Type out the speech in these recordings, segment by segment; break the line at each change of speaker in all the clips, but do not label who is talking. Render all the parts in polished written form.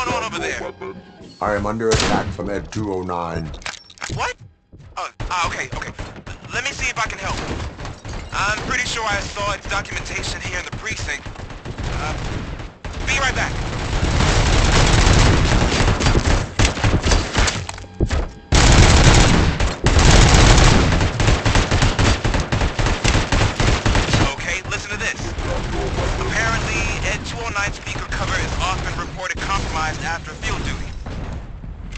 going on over there?
I am under attack from Ed 209.
What? Okay. Let me see if I can help. I'm pretty sure I saw its documentation here in the precinct. Be right back. Okay, listen to this. Apparently, Ed 209 speaker cover is often reported compromised after field duty.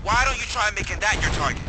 Why don't you try making that your target?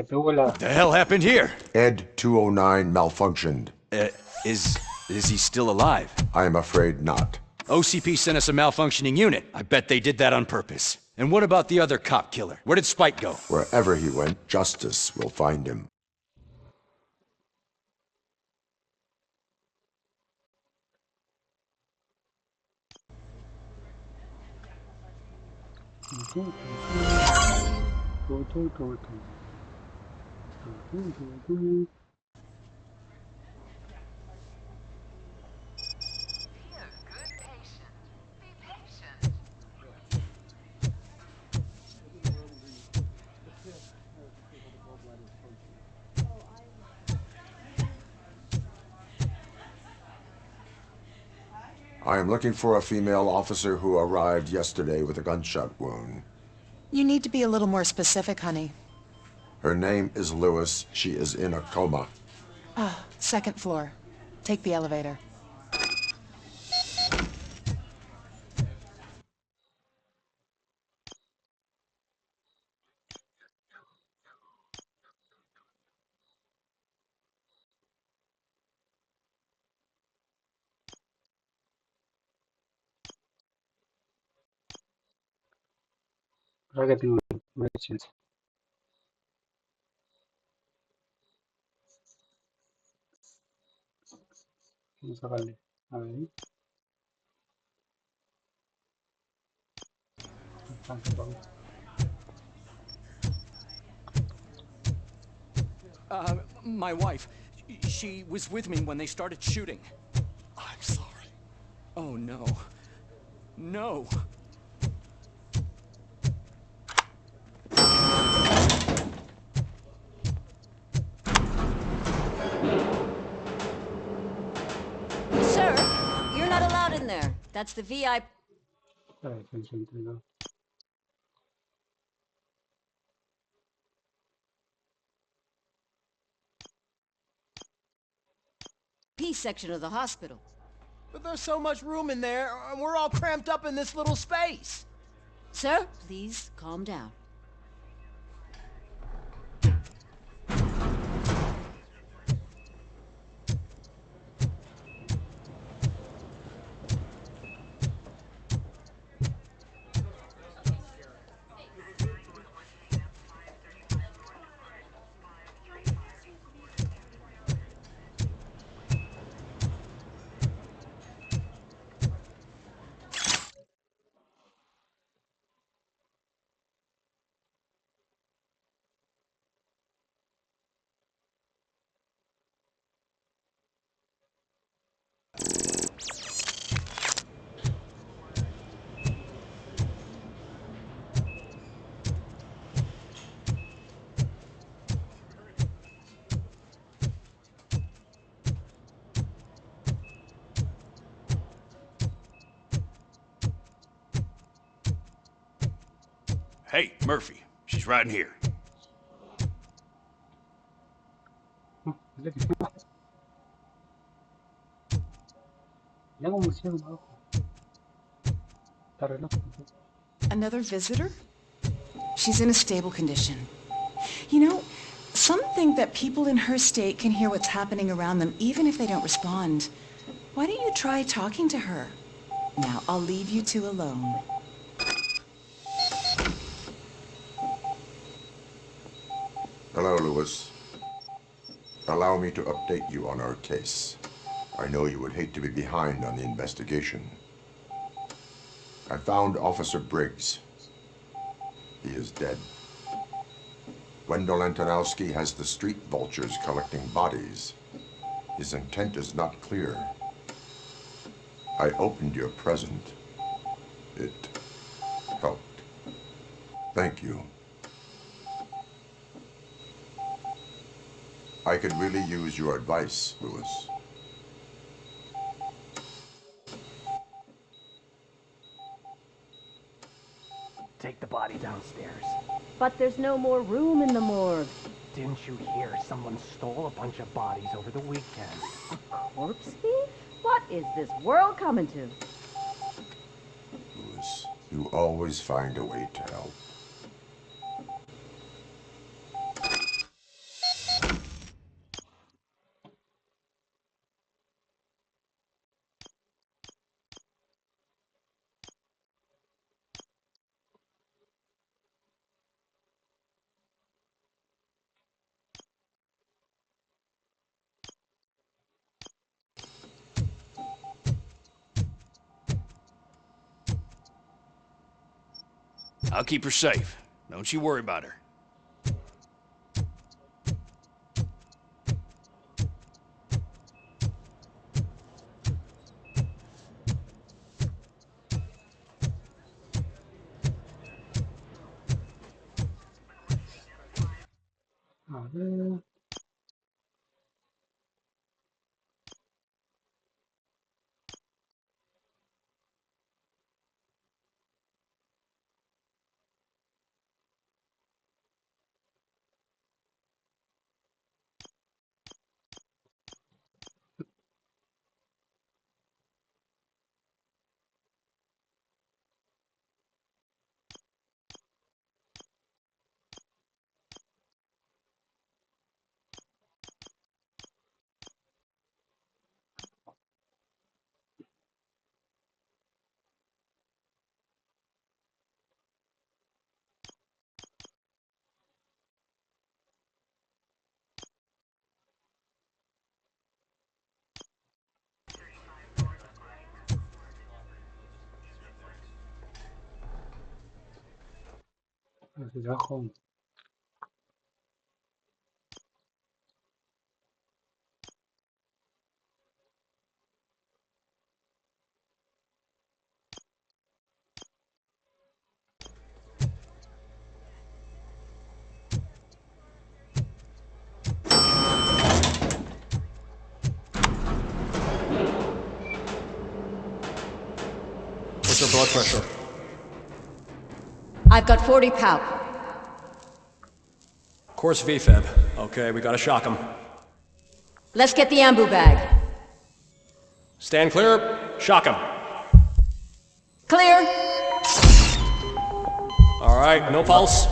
What the hell happened here?
Ed 209 malfunctioned.
Is he still alive?
I am afraid not.
OCP sent us a malfunctioning unit. I bet they did that on purpose. And what about the other cop killer? Where did Spike go?
Wherever he went, justice will find him. I am looking for a female officer who arrived yesterday with a gunshot wound.
You need to be a little more specific, honey.
Her name is Lewis. She is in a coma.
Ah, second floor. Take the elevator.
Creo que tengo una chance. Vamos a darle. A ver.
My wife, she was with me when they started shooting. I'm sorry. Oh, no. No.
Sir, you're not allowed in there. That's the VIP.
La defensa entre dos.
section of the hospital.
But there's so much room in there, and we're all cramped up in this little space.
Sir, please calm down.
Hey, Murphy. She's right in here.
Another visitor? She's in a stable condition. You know, some think that people in her state can hear what's happening around them even if they don't respond. Why don't you try talking to her? Now, I'll leave you two alone.
Hello, Lewis. Allow me to update you on our case. I know you would hate to be behind on the investigation. I found Officer Briggs. He is dead. Wendell Antonowski has the street vultures collecting bodies. His intent is not clear. I opened your present. It helped. Thank you. I could really use your advice, Lewis.
Take the body downstairs.
But there's no more room in the morgue.
Didn't you hear someone stole a bunch of bodies over the weekend?
Corpse thief? What is this world coming to?
Lewis, you always find a way to help.
I'll keep her safe. Don't you worry about her.
A ver. Aquí abajo.
What's your blood pressure?
I've got 40 pow.
Course VFib. Okay, we gotta shock him.
Let's get the ambu bag.
Stand clear, shock him.
Clear.
All right, no pulse.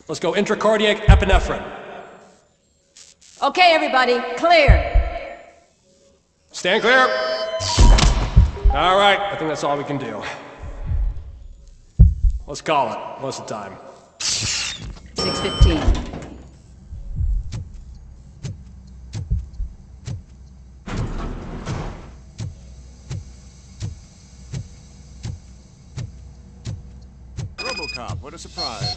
Let's go intracardiac epinephrine.
Okay, everybody, clear.
Stand clear. All right, I think that's all we can do. Let's call it. What's the time?
6:15.
Robocop, what a surprise.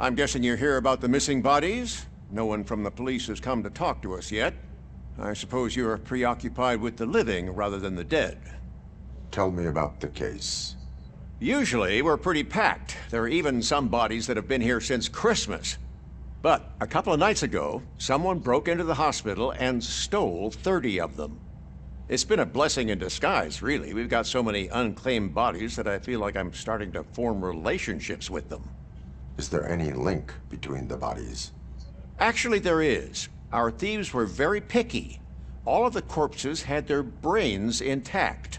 I'm guessing you're here about the missing bodies? No one from the police has come to talk to us yet. I suppose you're preoccupied with the living rather than the dead.
Tell me about the case.
Usually, we're pretty packed. There are even some bodies that have been here since Christmas. But a couple of nights ago, someone broke into the hospital and stole 30 of them. It's been a blessing in disguise, really. We've got so many unclaimed bodies that I feel like I'm starting to form relationships with them.
Is there any link between the bodies?
Actually, there is. Our thieves were very picky. All of the corpses had their brains intact.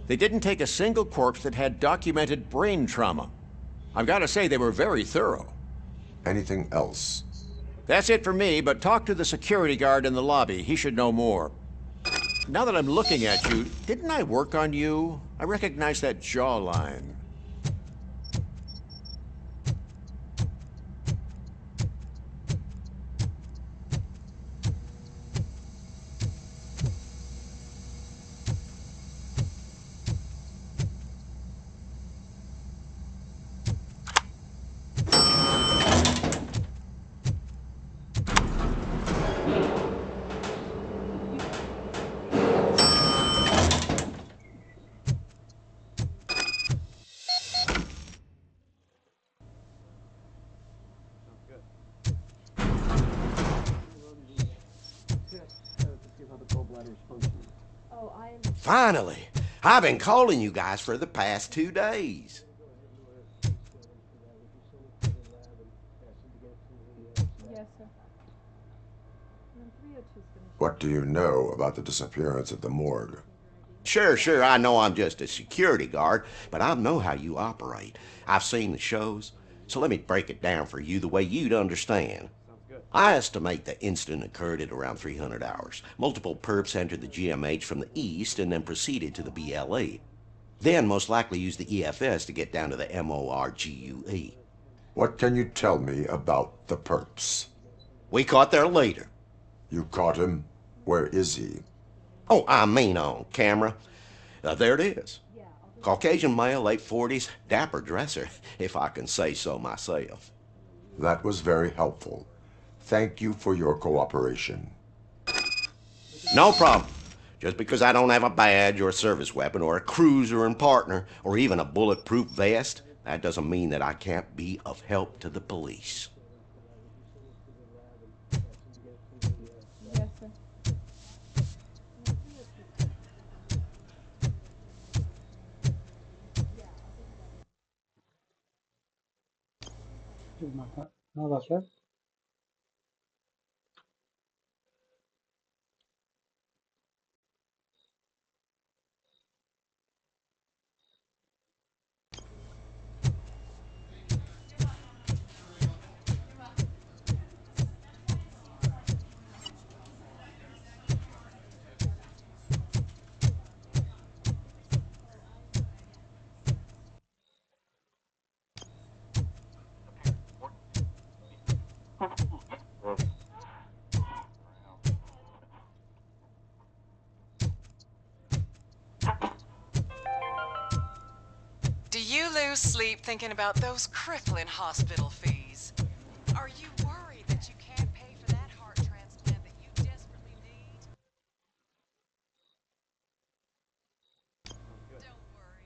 They didn't take a single corpse that had documented brain trauma. I've got to say, they were very thorough.
Anything else?
That's it for me, but talk to the security guard in the lobby. He should know more. Now that I'm looking at you, didn't I work on you? I recognize that jawline.
Finally! I've been calling you guys for the past 2 days.
What do you know about the disappearance at the morgue?
Sure, I know I'm just a security guard, but I know how you operate. I've seen the shows, so let me break it down for you the way you'd understand. I estimate the incident occurred at around 300 hours. Multiple perps entered the GMH from the east and then proceeded to the BLE. Then most likely used the EFS to get down to the MORGUE.
What can you tell me about the perps?
We caught their leader.
You caught him? Where is he?
Oh, I mean on camera. There it is. Caucasian male, late 40s, dapper dresser, if I can say so myself.
That was very helpful. Thank you for your cooperation.
No problem. Just because I don't have a badge or a service weapon or a cruiser and partner or even a bulletproof vest, that doesn't mean that I can't be of help to the police.
Nada va a hacer.
lose sleep thinking about those crippling hospital fees. Are you worried that you can't pay for that heart transplant that you desperately need? Don't worry.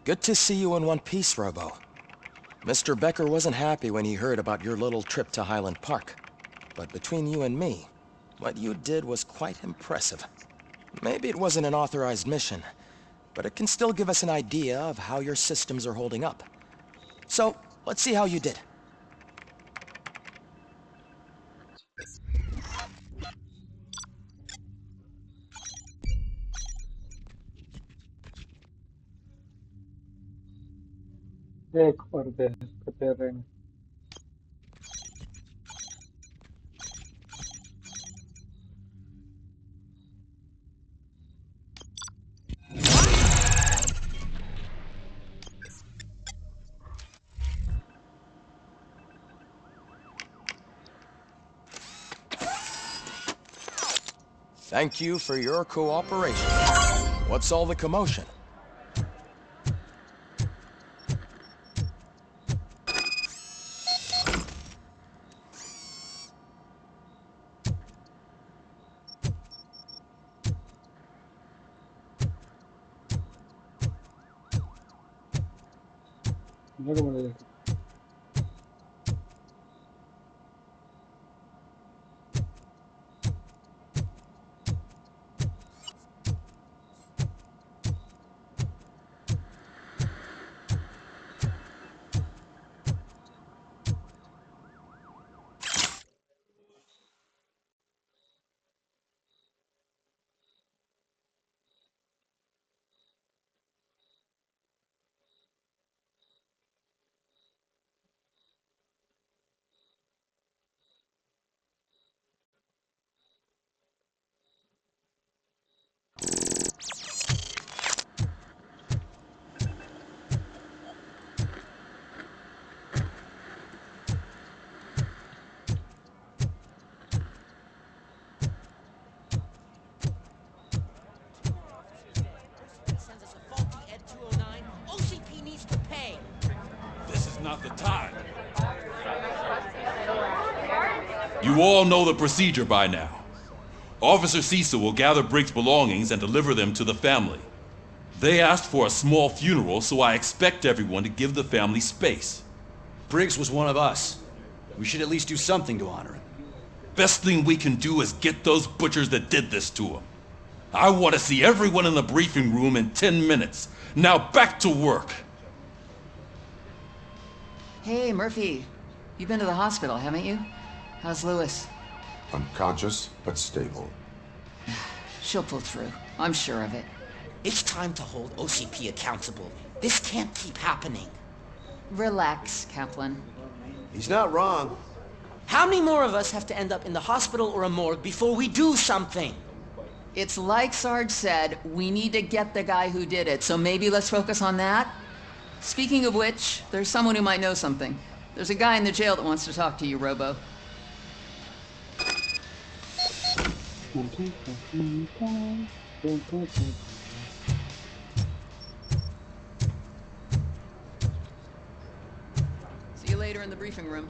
Good to see you in one piece, Robo. Mr. Becker wasn't happy when he heard about your little trip to Highland Park. But between you and me, what you did was quite impressive. Maybe it wasn't an authorized mission, but it can still give us an idea of how your systems are holding up. So, let's see how you did.
एक और दे prepare रहने
Thank you for your cooperation. What's all the commotion?
देखो मुझे देखो
Sends us a faulty Ed 209. OCP needs to pay.
This is not the time. You all know the procedure by now. Officer Cecil will gather Briggs' belongings and deliver them to the family. They asked for a small funeral, so I expect everyone to give the family space.
Briggs was one of us. We should at least do something to honor him.
Best thing we can do is get those butchers that did this to him. I want to see everyone in the briefing room in 10 minutes. Now back to work.
Hey, Murphy. You've been to the hospital, haven't you? How's Lewis?
Unconscious, but stable.
She'll pull through. I'm sure of it.
It's time to hold OCP accountable. This can't keep happening.
Relax, Kaplan.
He's not wrong.
How many more of us have to end up in the hospital or a morgue before we do something?
It's like Sarge said, we need to get the guy who did it, so maybe let's focus on that? Speaking of which, there's someone who might know something. There's a guy in the jail that wants to talk to you, Robo. See you later in the briefing room.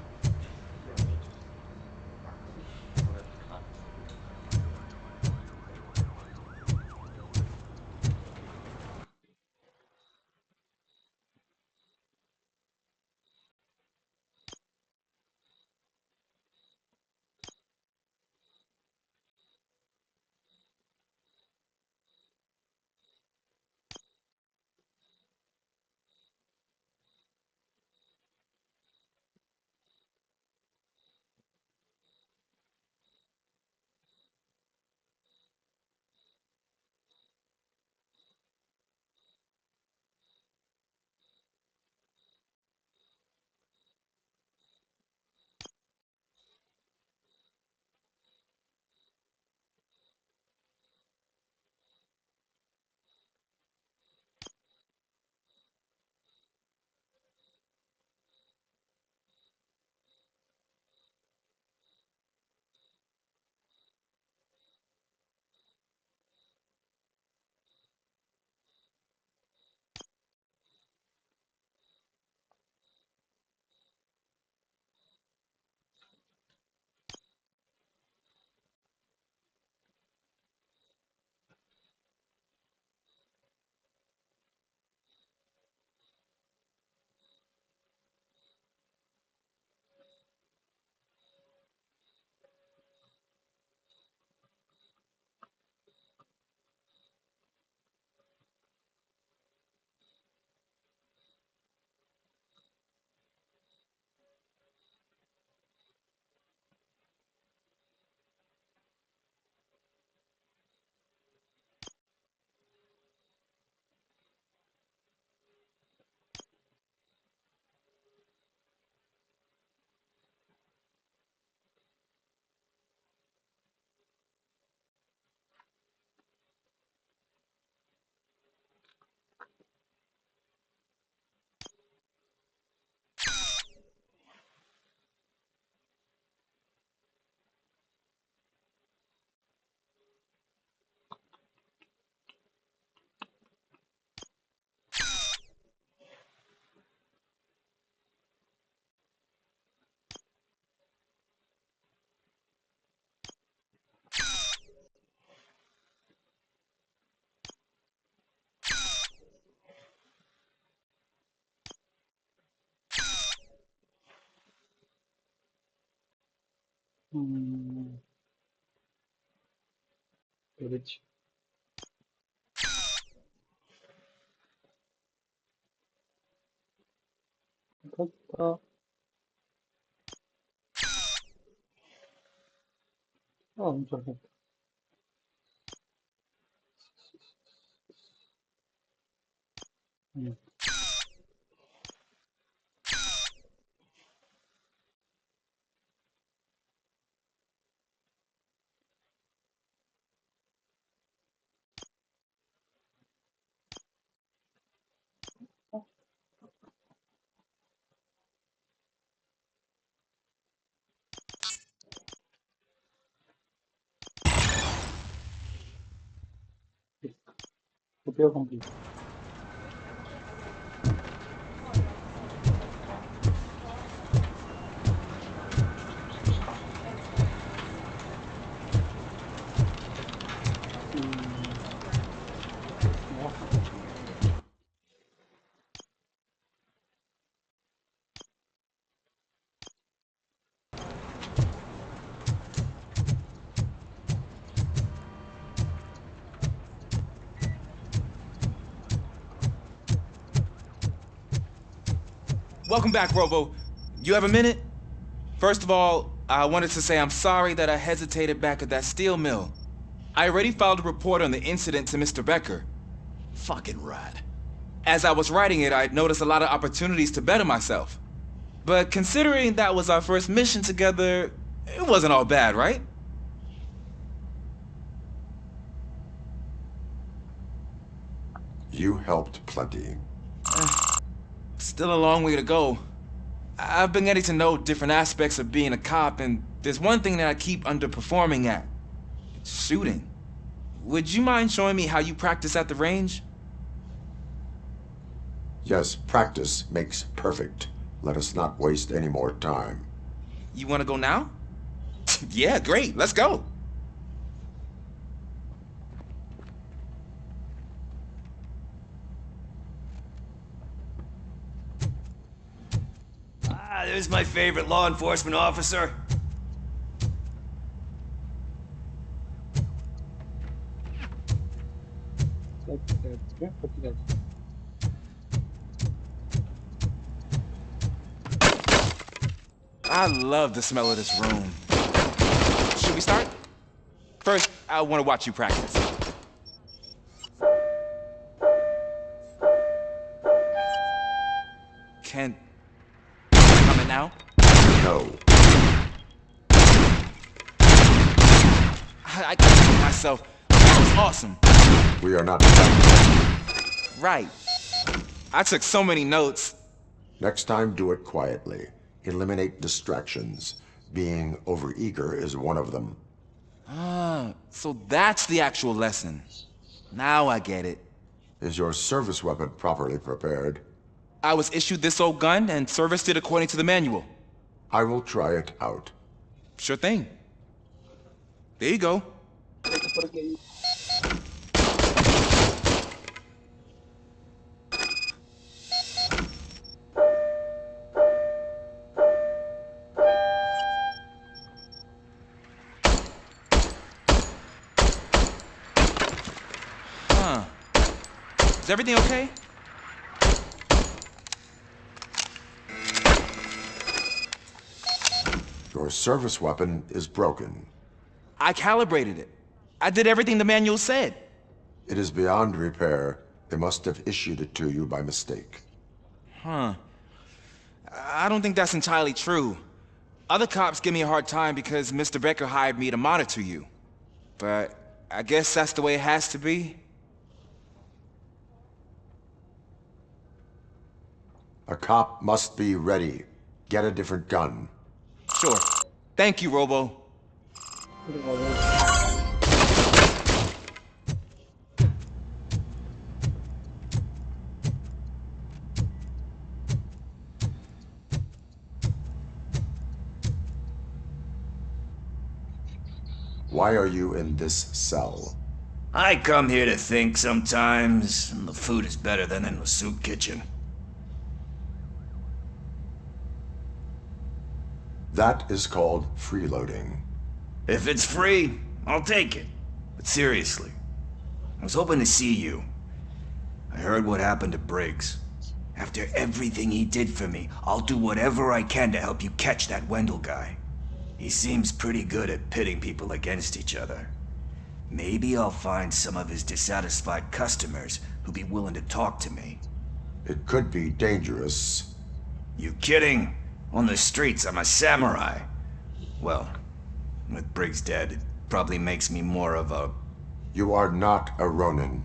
Village. Kota. Oh, perfect. Copio complete.
Welcome back, Robo. You have a minute? First of all, I wanted to say I'm sorry that I hesitated back at that steel mill. I already filed a report on the incident to Mr. Becker.
Fucking rat.
As I was writing it, I noticed a lot of opportunities to better myself. But considering that was our first mission together, it wasn't all bad, right?
You helped plenty.
Still a long way to go. I've been getting to know different aspects of being a cop, and there's one thing that I keep underperforming at. Shooting. Would you mind showing me how you practice at the range?
Yes, practice makes perfect. Let us not waste any more time.
You want to go now? Yeah, great. Let's go.
Ah, there's my favorite law enforcement officer.
I love the smell of this room. Should we start? First, I want to watch you practice. Can... Coming now?
No.
I can't see myself. That was awesome.
We are not done.
Right. I took so many notes.
Next time, do it quietly. Eliminate distractions. Being overeager is one of them.
Ah, so that's the actual lesson. Now I get it.
Is your service weapon properly prepared?
I was issued this old gun and serviced it according to the manual.
I will try it out.
Sure thing. There you go. Huh. Is everything okay?
Your service weapon is broken.
I calibrated it. I did everything the manual said.
It is beyond repair. They must have issued it to you by mistake.
Huh. I don't think that's entirely true. Other cops give me a hard time because Mr. Becker hired me to monitor you. But I guess that's the way it has to be.
A cop must be ready. Get a different gun.
Sure. Thank you, Robo.
Why are you in this cell?
I come here to think sometimes, and the food is better than in the soup kitchen.
That is called freeloading.
If it's free, I'll take it. But seriously, I was hoping to see you. I heard what happened to Briggs. After everything he did for me, I'll do whatever I can to help you catch that Wendell guy. He seems pretty good at pitting people against each other. Maybe I'll find some of his dissatisfied customers who'd be willing to talk to me.
It could be dangerous.
You kidding? On the streets, I'm a samurai. Well, with Briggs dead, it probably makes me more of a...
You are not a Ronin.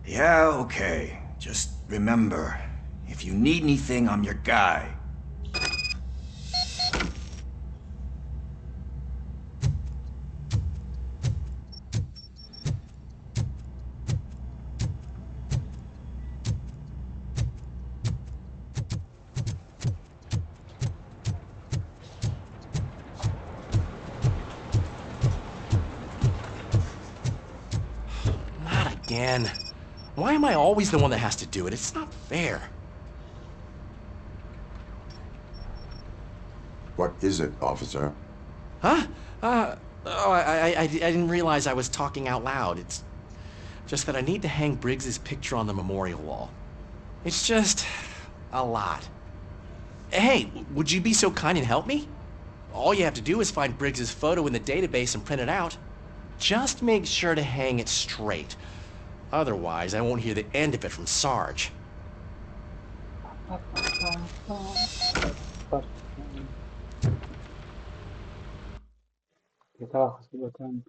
Yeah, okay. Just remember, if you need anything, I'm your guy.
Not again. Why am I always the one that has to do it? It's not fair.
What is it, officer?
Huh? I didn't realize I was talking out loud. It's just that I need to hang Briggs's picture on the memorial wall. It's just a lot. Hey, would you be so kind and help me? All you have to do is find Briggs's photo in the database and print it out. Just make sure to hang it straight. Otherwise, I won't hear the end of it from Sarge.
¿Qué trabajo estoy botando?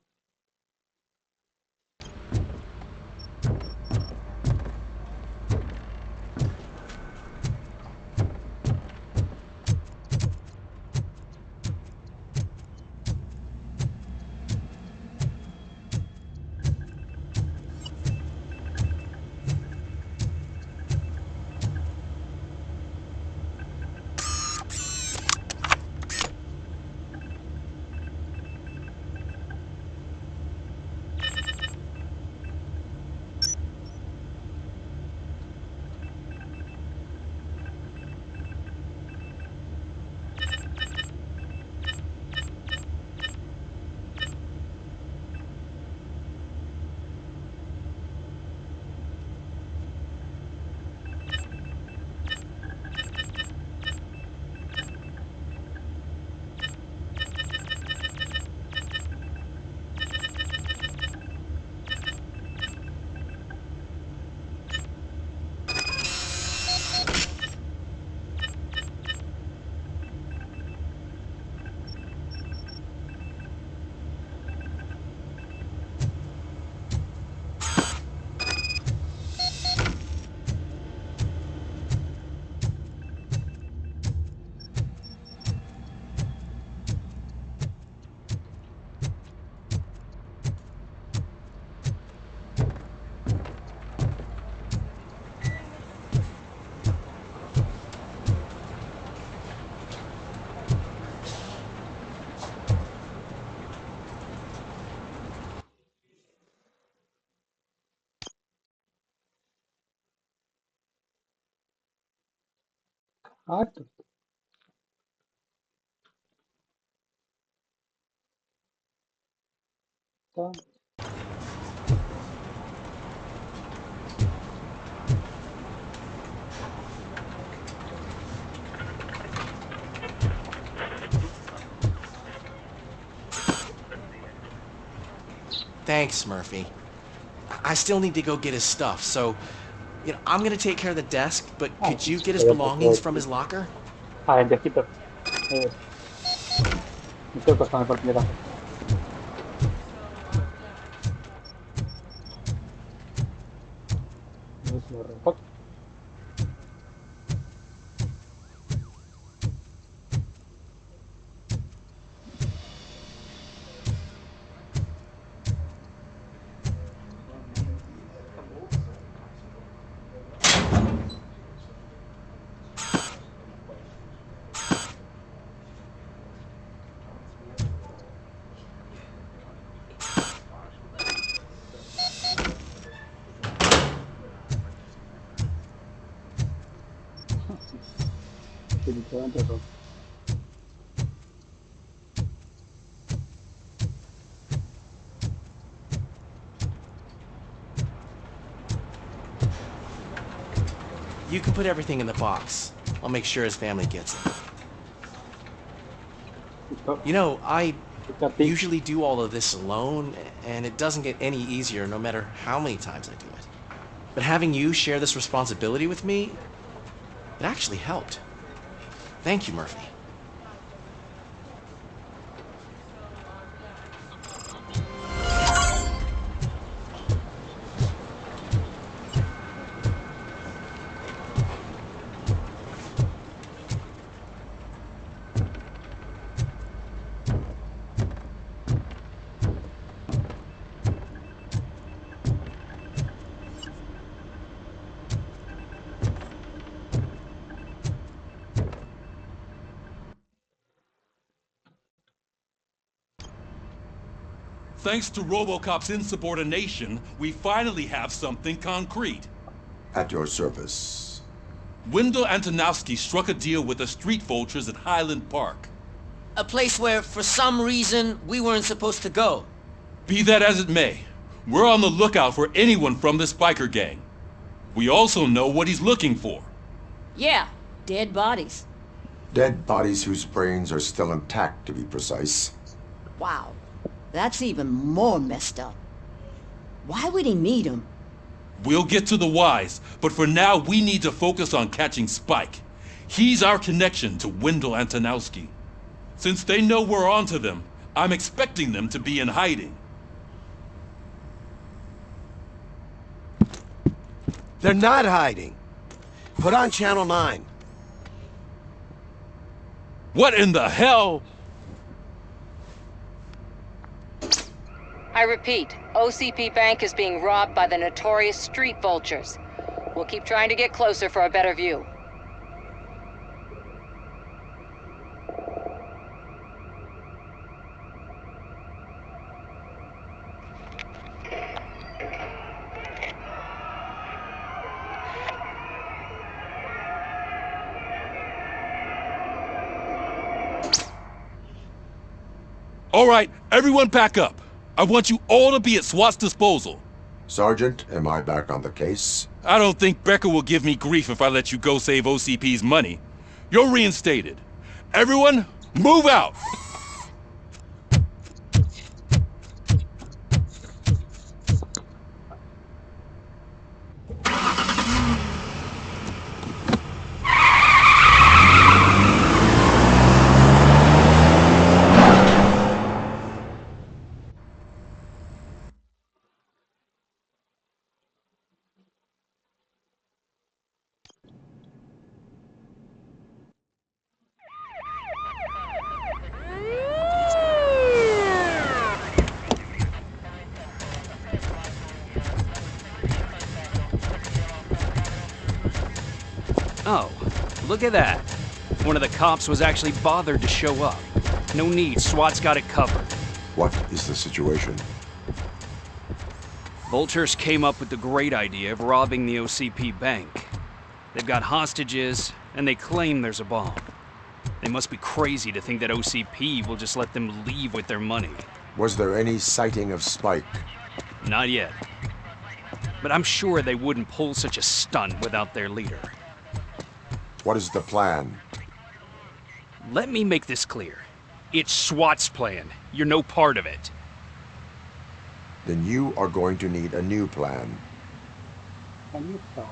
Harto. Tá.
Thanks, Murphy. I still need to go get his stuff, so, I'm gonna take care of the desk, but could you get his belongings from his locker?
Ah, el viejito. Me tengo que pasar por primera. A ver si lo reemplazo. Definitivamente eso.
You can put everything in the box. I'll make sure his family gets it. You know, I usually do all of this alone, and it doesn't get any easier no matter how many times I do it. But having you share this responsibility with me, it actually helped. Thank you, Murphy.
Thanks to Robocop's insubordination, we finally have something concrete.
At your service.
Wendell Antonowski struck a deal with the street vultures at Highland Park.
A place where, for some reason, we weren't supposed to go.
Be that as it may, we're on the lookout for anyone from this biker gang. We also know what he's looking for.
Yeah, dead bodies.
Dead bodies whose brains are still intact, to be precise.
Wow, that's even more messed up. Why would he need them?
We'll get to the whys, but for now we need to focus on catching Spike. He's our connection to Wendell Antonowski. Since they know we're onto them, I'm expecting them to be in hiding.
They're not hiding. Put on Channel 9.
What in the hell?
I repeat, OCP Bank is being robbed by the notorious street vultures. We'll keep trying to get closer for a better view.
All right, everyone back up. I want you all to be at SWAT's disposal.
Sergeant, am I back on the case?
I don't think Becker will give me grief if I let you go save OCP's money. You're reinstated. Everyone, move out!
Oh, look at that. One of the cops was actually bothered to show up. No need, SWAT's got it covered.
What is the situation?
Vultures came up with the great idea of robbing the OCP bank. They've got hostages, and they claim there's a bomb. They must be crazy to think that OCP will just let them leave with their money.
Was there any sighting of Spike?
Not yet. But I'm sure they wouldn't pull such a stunt without their leader.
What is the plan?
Let me make this clear. It's SWAT's plan. You're no part of it.
Then you are going to need a new plan.
A new plan.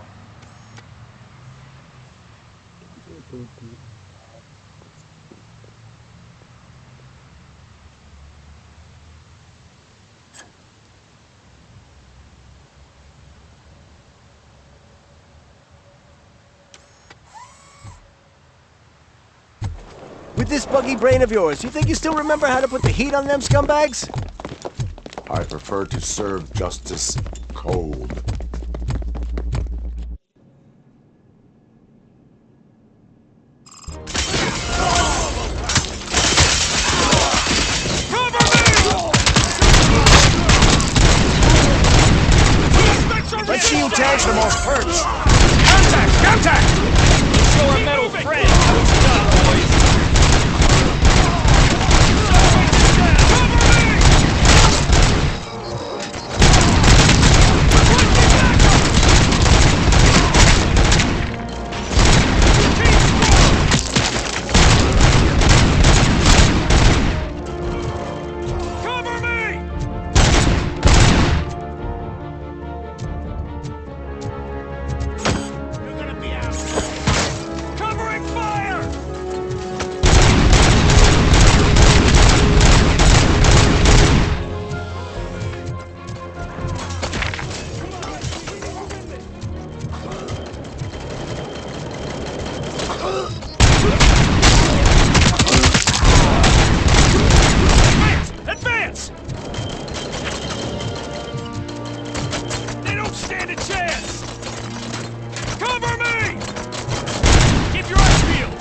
With this buggy brain of yours, you think you still remember how to put the heat on them scumbags?
I prefer to serve justice cold.
Let's see who tags the most perch.
Contact! Contact! Show our metal friend how it's done, boys.
stand a chance! Cover me! Keep your eyes peeled!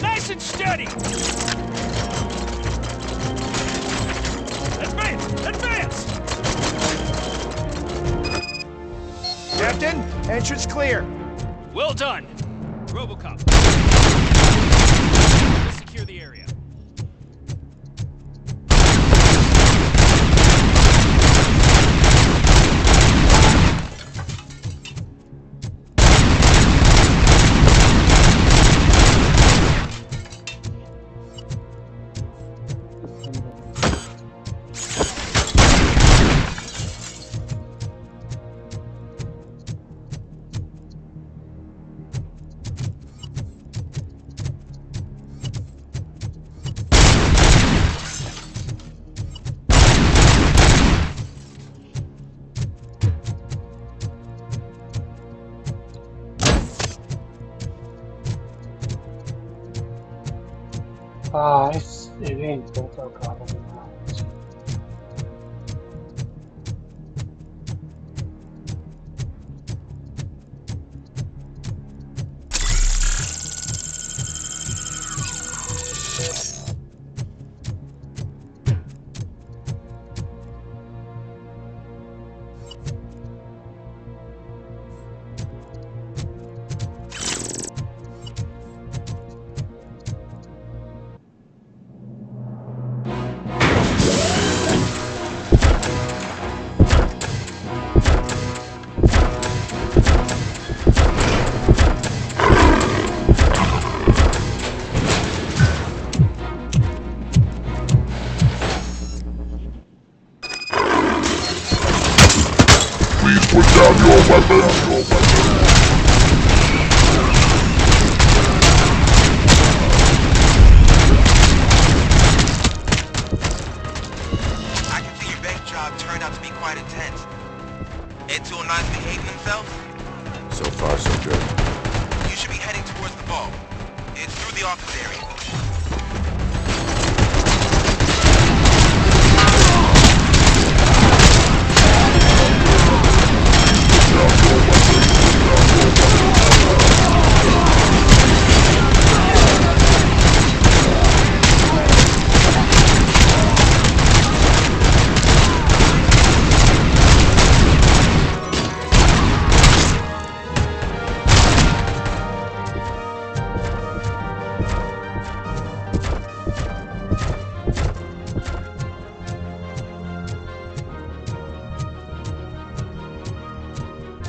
Nice and steady! Advance! Advance!
Captain, entrance clear.
Well done! Robocop. Secure the area.
Ah, es evento, tocado.
Put down your weapon!
I can see your bank job turned out to be quite intense. And two nice behaving themselves?
So far, so good.
You should be heading towards the vault. It's through the office area.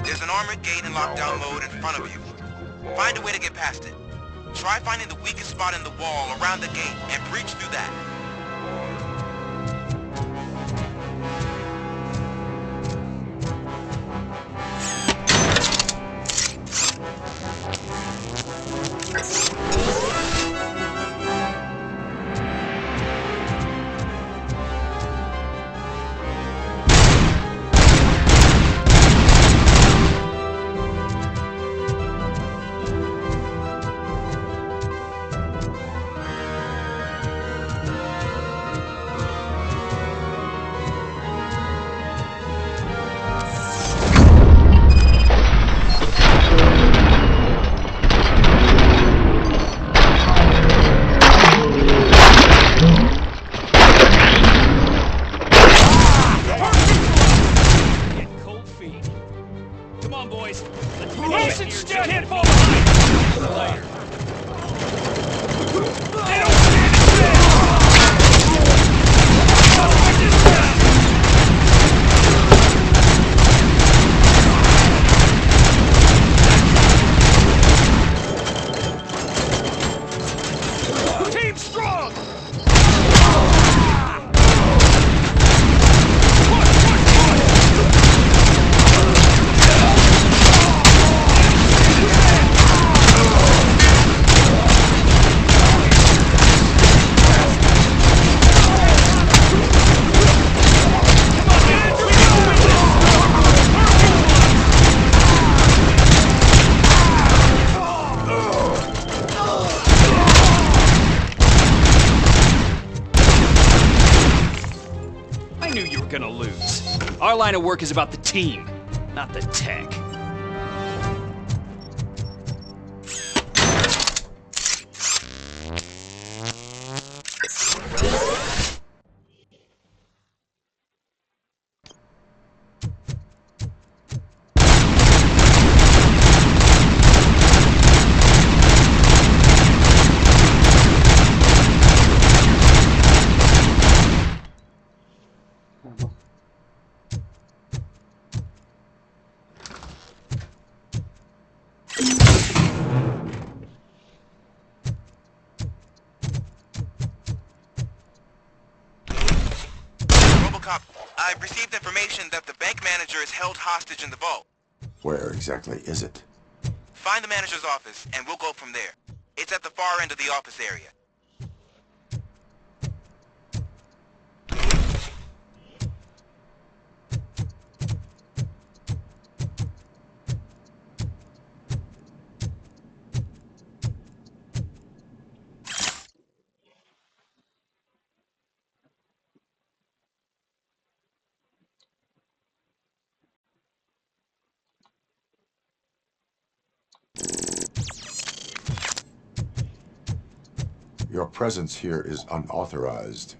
There's an armored gate in lockdown mode in front of you. Find a way to get past it. Try finding the weakest spot in the wall around the gate and breach through that.
knew you were gonna lose. Our line of work is about the team, not the tech.
Robocop, I've received information that the bank manager is held hostage in the vault.
Where exactly is it?
Find the manager's office, and we'll go from there. It's at the far end of the office area.
Your presence here is unauthorized.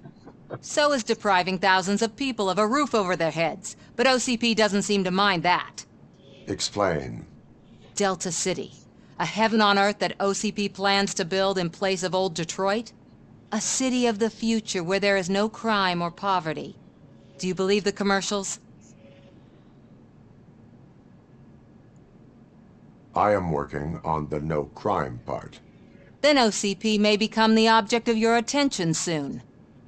So is depriving thousands of people of a roof over their heads. But OCP doesn't seem to mind that.
Explain.
Delta City. A heaven on earth that OCP plans to build in place of old Detroit? A city of the future where there is no crime or poverty. Do you believe the commercials?
I am working on the no crime part.
Then OCP may become the object of your attention soon.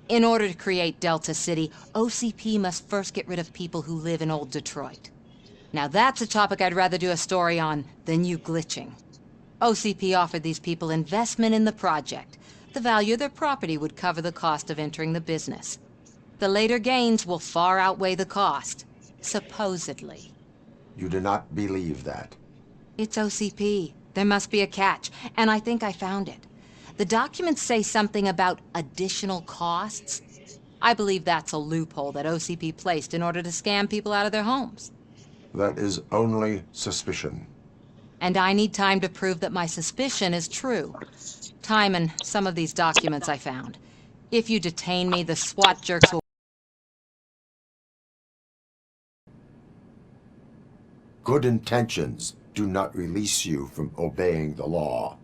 In order to create Delta City, OCP must first get rid of people who live in old Detroit. Now that's a topic I'd rather do a story on than you glitching. OCP offered these people investment in the project. The value of their property would cover the cost of entering the business. The later gains will far outweigh the cost, supposedly.
You do not believe that.
It's OCP. There must be a catch, and I think I found it. The documents say something about additional costs. I believe that's a loophole that OCP placed in order to scam people out of their homes.
That is only suspicion.
And I need time to prove that my suspicion is true. Time and some of these documents I found. If you detain me, the SWAT jerks will...
Good intentions do not release you from obeying the law.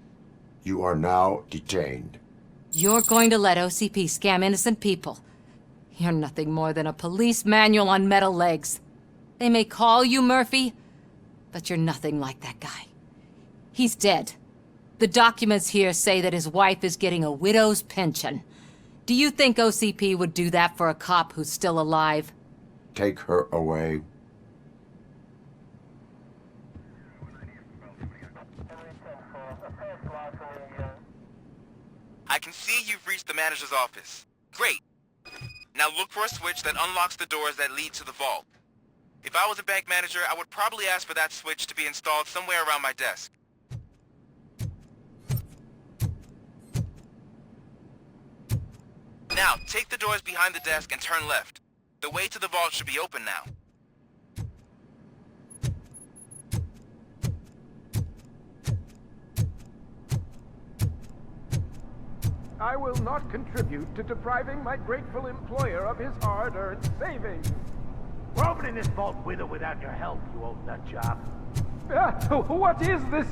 You are now detained.
You're going to let OCP scam innocent people. You're nothing more than a police manual on metal legs. They may call you Murphy, but you're nothing like that guy. He's dead. The documents here say that his wife is getting a widow's pension. Do you think OCP would do that for a cop who's still alive?
Take her away.
I can see you've reached the manager's office. Great. Now look for a switch that unlocks the doors that lead to the vault. If I was a bank manager, I would probably ask for that switch to be installed somewhere around my desk. Now, take the doors behind the desk and turn left. The way to the vault should be open now.
I will not contribute to depriving my grateful employer of his hard-earned savings.
We're opening this vault with or without your help, you old nutjob.
What is this?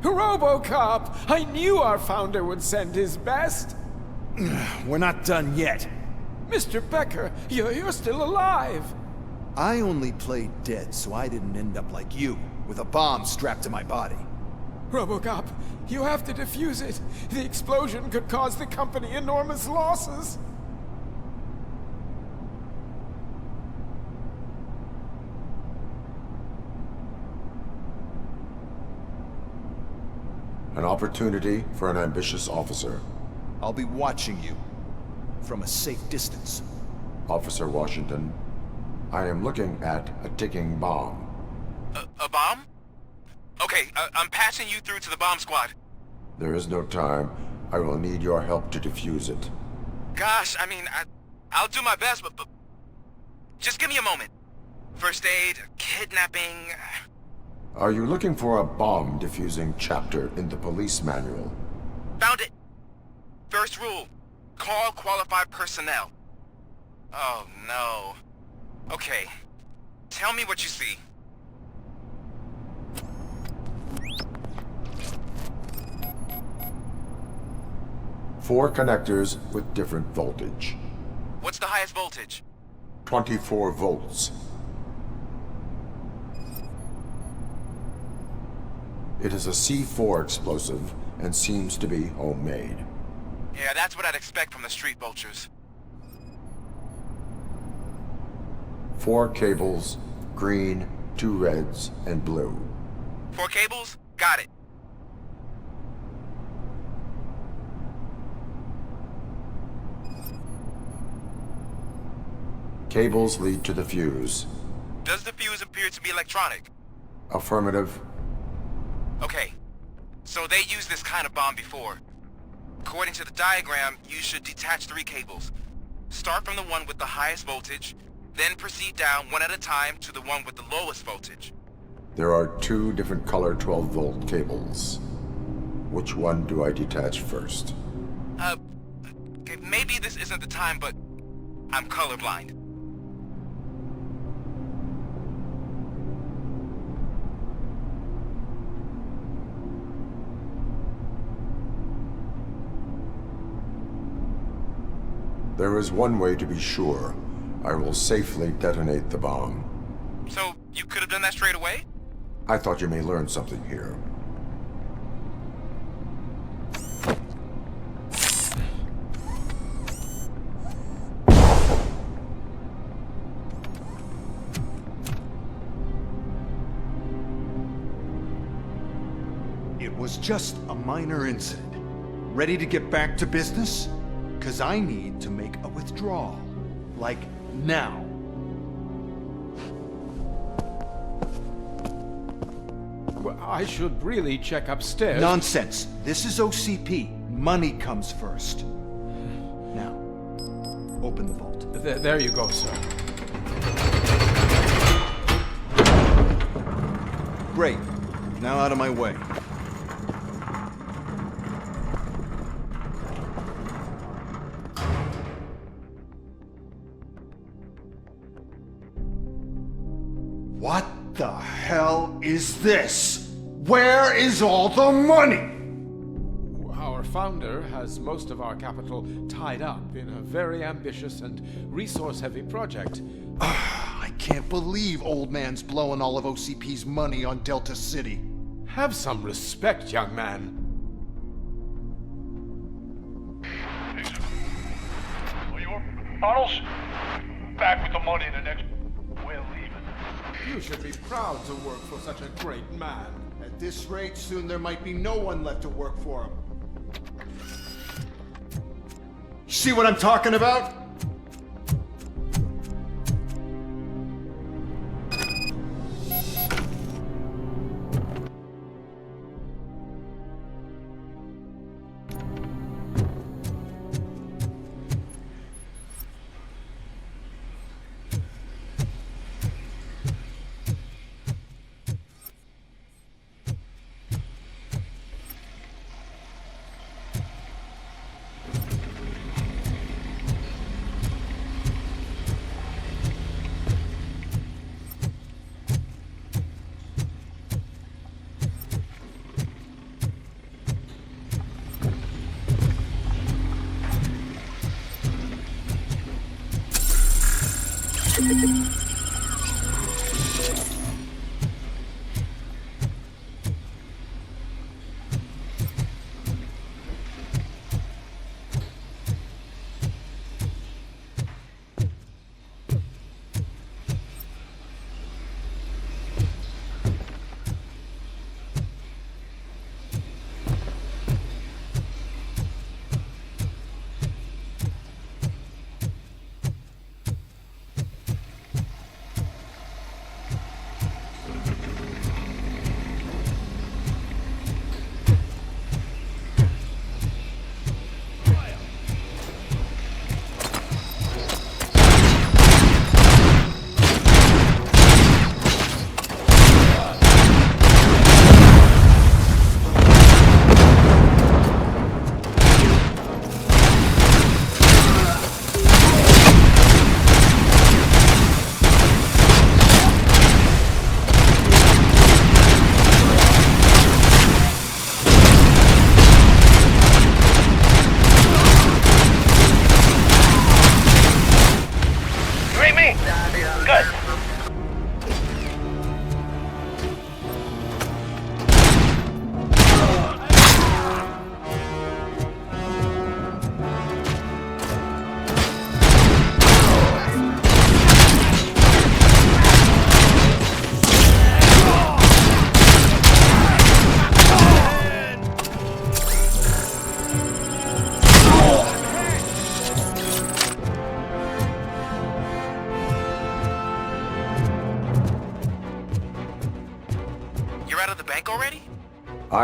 Robocop! I knew our founder would send his best!
We're not done yet.
Mr. Becker, you're still alive!
I only played dead so I didn't end up like you, with a bomb strapped to my body.
Robocop, you have to defuse it. The explosion could cause the company enormous losses.
An opportunity for an ambitious officer.
I'll be watching you. From a safe distance.
Officer Washington, I am looking at a ticking bomb.
A bomb? Okay, I'm passing you through to the bomb squad.
There is no time. I will need your help to defuse it.
Gosh, I mean, I'll do my best, but just give me a moment. First aid, kidnapping...
Are you looking for a bomb defusing chapter in the police manual?
Found it! First rule, call qualified personnel. Oh, no. Okay, tell me what you see.
Four connectors with different voltage.
What's the highest voltage?
24 volts. It is a C4 explosive and seems to be homemade.
Yeah, that's what I'd expect from the street vultures.
4 cables, green, 2 reds, and blue.
4 cables? Got it.
Cables lead to the fuse.
Does the fuse appear to be electronic?
Affirmative.
Okay, so they used this kind of bomb before. According to the diagram, you should detach 3 cables. Start from the one with the highest voltage, then proceed down one at a time to the one with the lowest voltage.
There are 2 different color 12-volt cables. Which one do I detach first?
Okay, maybe this isn't the time, but I'm colorblind.
There is one way to be sure. I will safely detonate the bomb.
So, you could have done that straight away?
I thought you may learn something here.
It was just a minor incident. Ready to get back to business? 'Cause I need to make a withdrawal. Like, now.
Well, I should really check upstairs.
Nonsense. This is OCP. Money comes first. Now, open the vault.
There you go, sir.
Great. Now out of my way. What the hell is this? Where is all the money?
Our founder has most of our capital tied up in a very ambitious and resource-heavy project.
I can't believe old man's blowing all of OCP's money on Delta City.
Have some respect, young man.
Bottles? Back with the money in the next... We're leaving.
You should be proud to work for such a great man.
At this rate, soon there might be no one left to work for him. See what I'm talking about?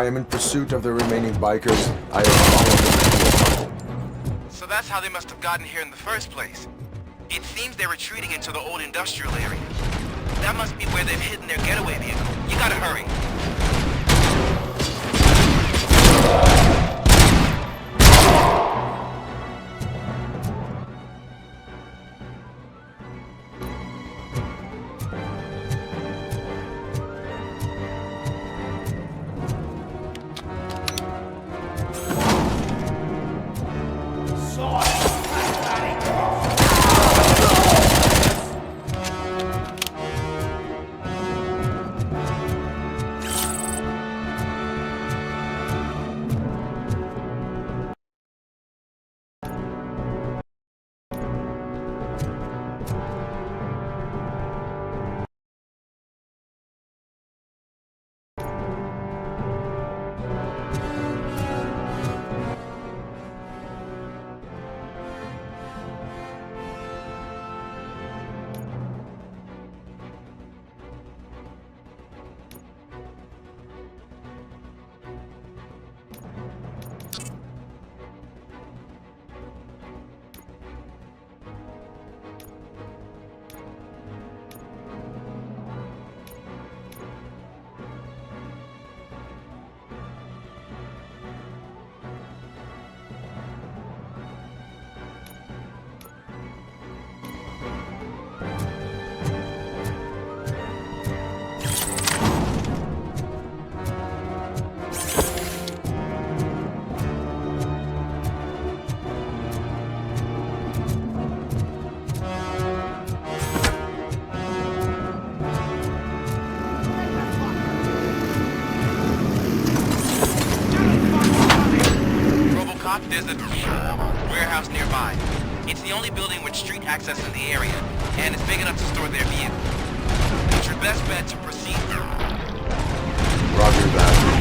I am in pursuit of the remaining bikers. I have followed them.
So that's how they must have gotten here in the first place. It seems they're retreating into the old industrial area. That must be where they've hidden their getaway vehicle. You gotta hurry. There's a warehouse nearby. It's the only building with street access in the area, and it's big enough to store their vehicle. It's your best bet to proceed.
Roger that.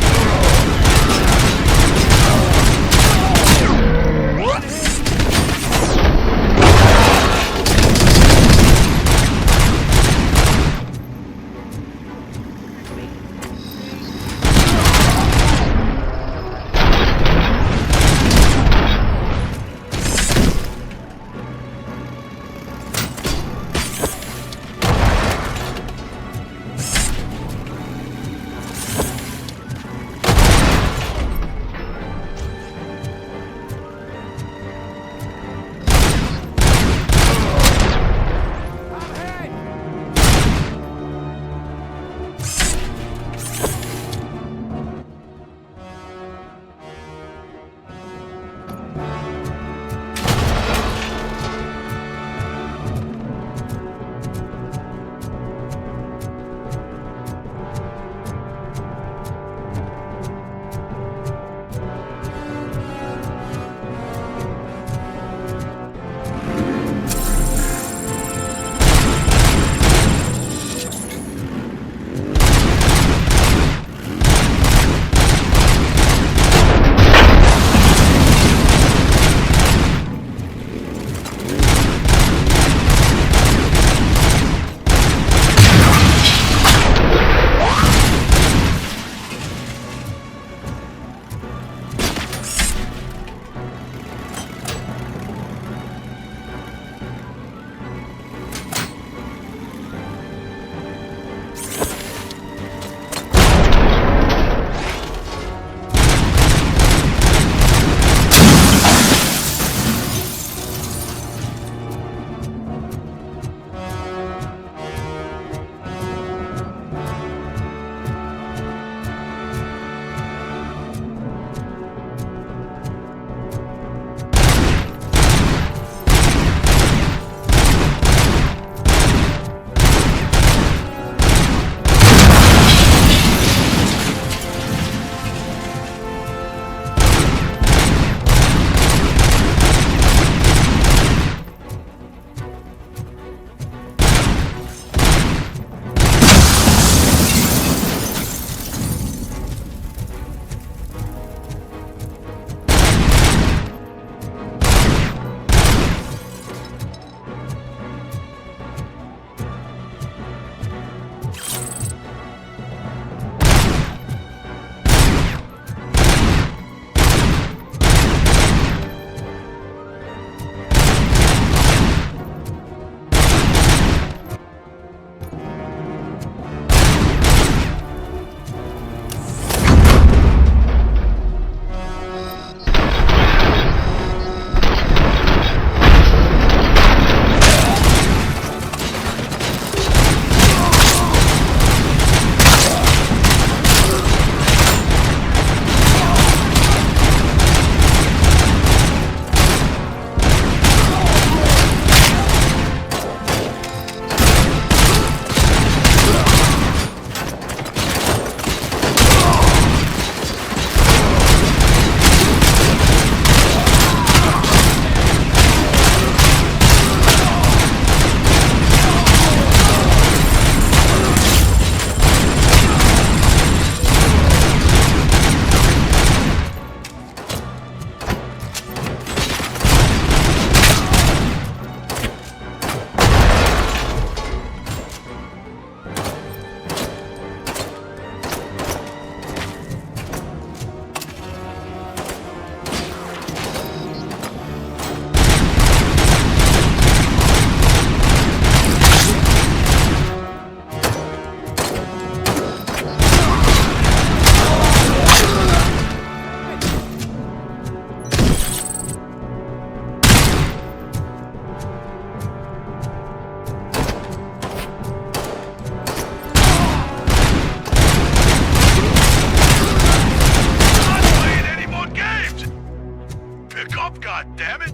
Pick up, goddammit!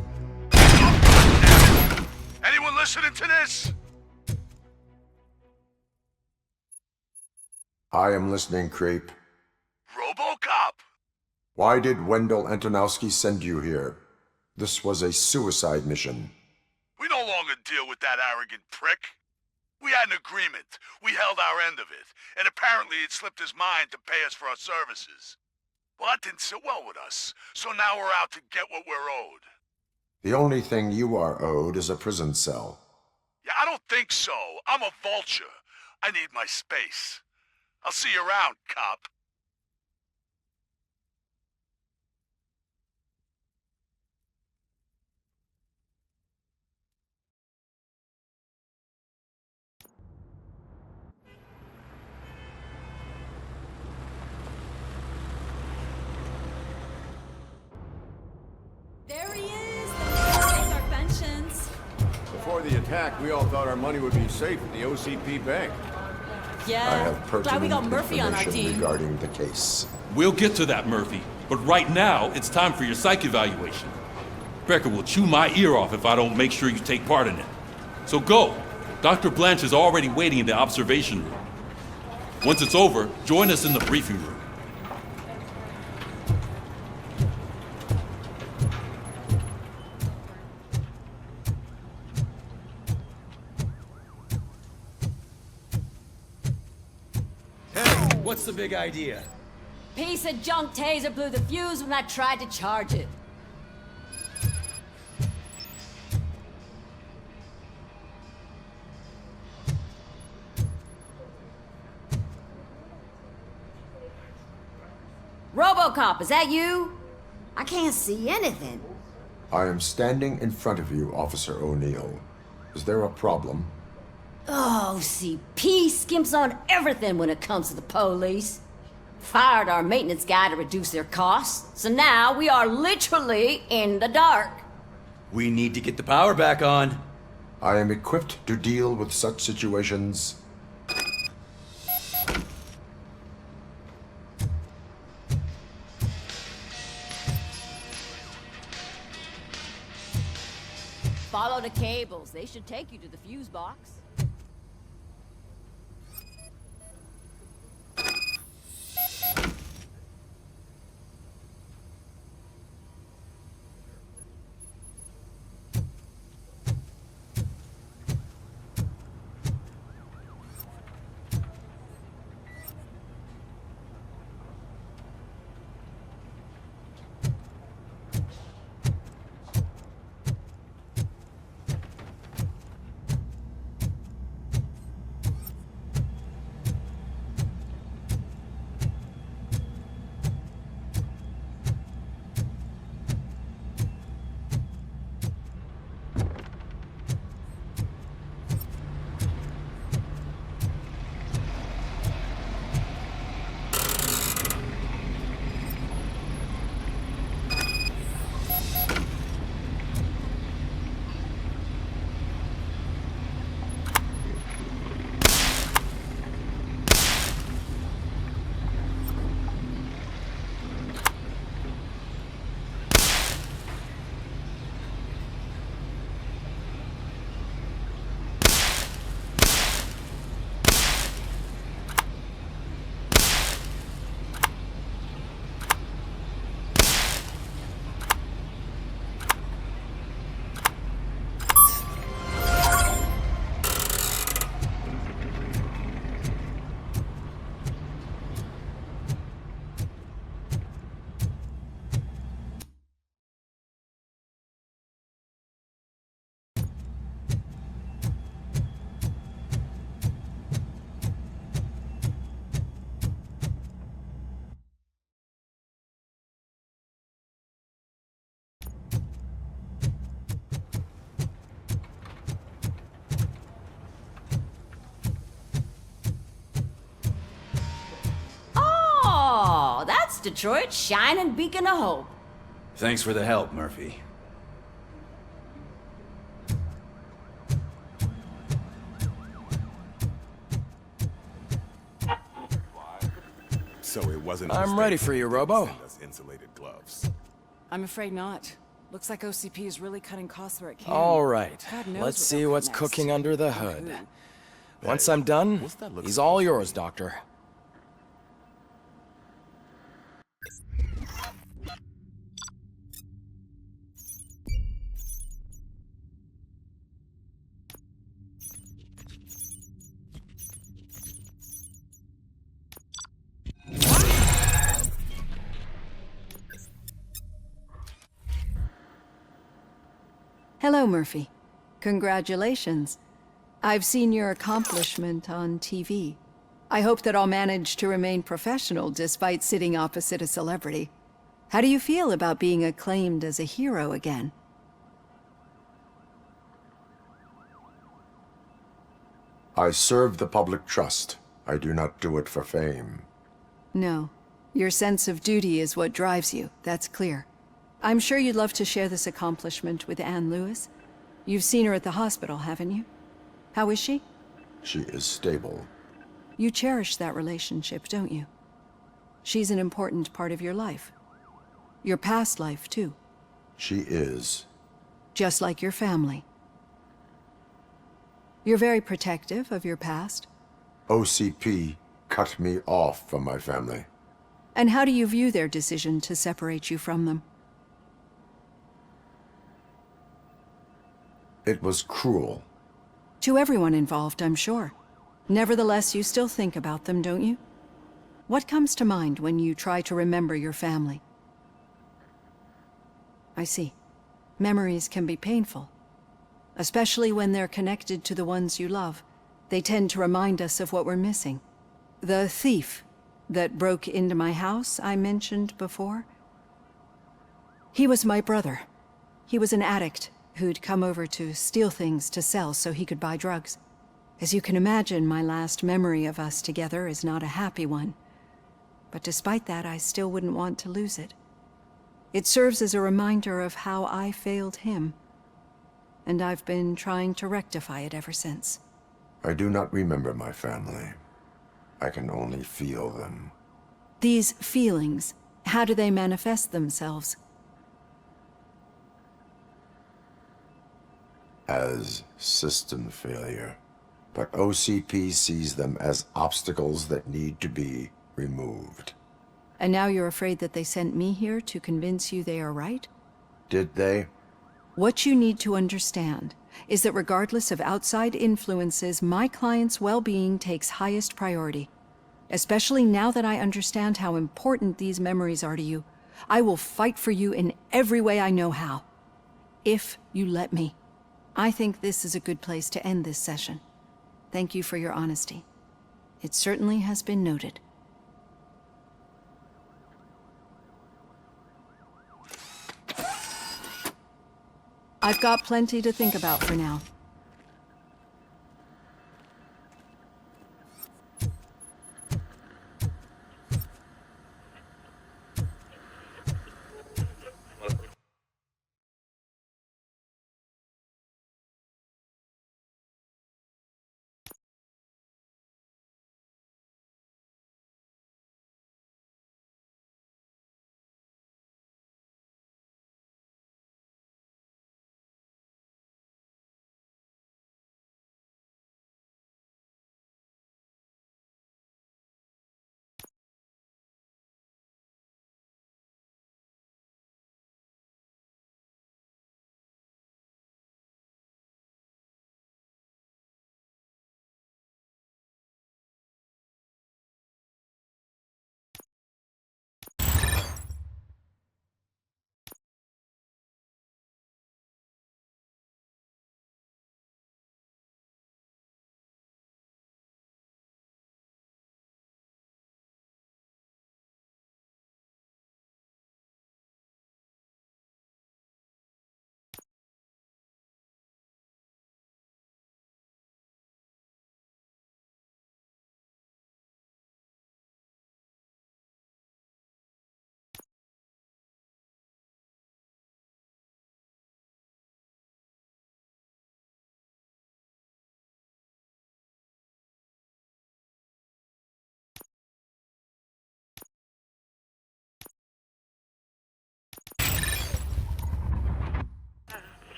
Pick up, goddammit! Anyone listening to this?
I am listening, creep.
Robocop!
Why did Wendell Antonowski send you here? This was a suicide mission.
We no longer deal with that arrogant prick. We had an agreement. We held our end of it. And apparently it slipped his mind to pay us for our services. Well, that didn't sit well with us. So now we're out to get what we're owed.
The only thing you are owed is a prison cell.
Yeah, I don't think so. I'm a vulture. I need my space. I'll see you around, cop.
There he is! The our pensions.
Before the attack, we all thought our money would be safe at the OCP bank.
Yeah,
I have pertinent
glad we got Murphy on our
information
team.
regarding the case.
We'll get to that, Murphy. But right now, it's time for your psych evaluation. Becker will chew my ear off if I don't make sure you take part in it. So go. Dr. Blanche is already waiting in the observation room. Once it's over, join us in the briefing room.
What's the big idea?
Piece of junk taser blew the fuse when I tried to charge it. Robocop, is that you? I can't see anything.
I am standing in front of you, Officer O'Neill. Is there a problem?
Oh, CP skimps on everything when it comes to the police. Fired our maintenance guy to reduce their costs, so now we are literally in the dark.
We need to get the power back on.
I am equipped to deal with such situations.
Follow the cables. They should take you to the fuse box. That's Detroit's shining beacon of hope.
Thanks for the help, Murphy.
So it wasn't. I'm ready for you, Robo.
I'm afraid not.
Looks like OCP is really cutting costs where it can.
All right,
God knows
let's
what
see
they'll
what's
cut next.
cooking under the
Or
hood.
who.
Once I'm done, he's all yours, Doctor.
Hello, Murphy. Congratulations. I've seen your accomplishment on TV. I hope that I'll manage to remain professional despite sitting opposite a celebrity. How do you feel about being acclaimed as a hero again?
I serve the public trust. I do not do it for fame.
No. Your sense of duty is what drives you, that's clear. I'm sure you'd love to share this accomplishment with Anne Lewis. You've seen her at the hospital, haven't you? How is she?
She is stable.
You cherish that relationship, don't you? She's an important part of your life. Your past life, too.
She is.
Just like your family. You're very protective of your past.
OCP cut me off from my family.
And how do you view their decision to separate you from them?
It was cruel.
To everyone involved, I'm sure. Nevertheless, you still think about them, don't you? What comes to mind when you try to remember your family? I see. Memories can be painful. Especially when they're connected to the ones you love. They tend to remind us of what we're missing. The thief that broke into my house I mentioned before? He was my brother. He was an addict who'd come over to steal things to sell so he could buy drugs. As you can imagine, my last memory of us together is not a happy one. But despite that, I still wouldn't want to lose it. It serves as a reminder of how I failed him. And I've been trying to rectify it ever since.
I do not remember my family. I can only feel them.
These feelings, how do they manifest themselves?
As system failure. But OCP sees them as obstacles that need to be removed.
And now you're afraid that they sent me here to convince you they are right?
Did they?
What you need to understand is that regardless of outside influences, my client's well-being takes highest priority. Especially now that I understand how important these memories are to you. I will fight for you in every way I know how. If you let me. I think this is a good place to end this session. Thank you for your honesty. It certainly has been noted. I've got plenty to think about for now.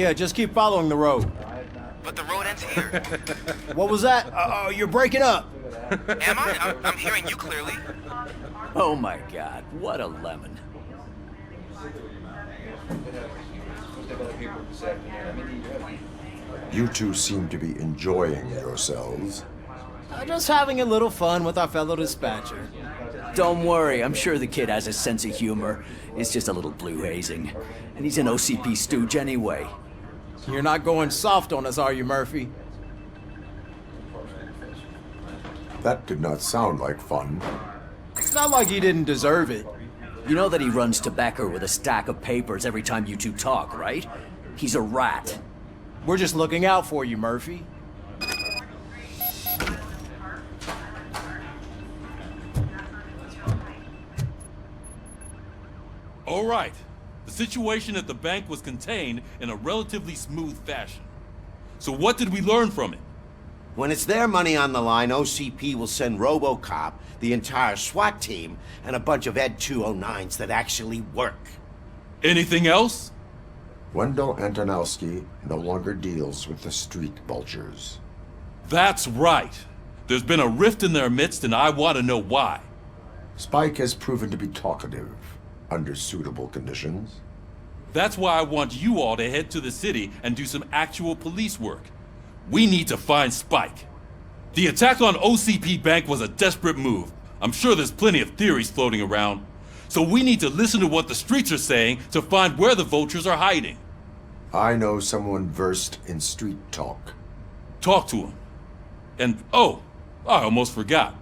Yeah, just keep following the road.
But the road ends here.
What was that? You're breaking up.
Am I? I'm hearing you clearly.
Oh my god, what a lemon.
You two seem to be enjoying yourselves.
Just having a little fun with our fellow dispatcher.
Don't worry, I'm sure the kid has a sense of humor. It's just a little blue hazing. And he's an OCP stooge anyway.
You're not going soft on us, are you, Murphy?
That did not sound like fun.
It's not like he didn't deserve it.
You know that he runs to Becker with a stack of papers every time you two talk, right? He's a rat.
We're just looking out for you, Murphy.
All right. The situation at the bank was contained in a relatively smooth fashion. So what did we learn from it?
When it's their money on the line, OCP will send Robocop, the entire SWAT team, and a bunch of Ed 209s that actually work.
Anything else?
Wendell Antonowski no longer deals with the street vultures.
That's right. There's been a rift in their midst, and I want to know why.
Spike has proven to be talkative under suitable conditions.
That's why I want you all to head to the city and do some actual police work. We need to find Spike. The attack on OCP Bank was a desperate move. I'm sure there's plenty of theories floating around. So we need to listen to what the streets are saying to find where the vultures are hiding.
I know someone versed in street talk.
Talk to him. And, oh, I almost forgot.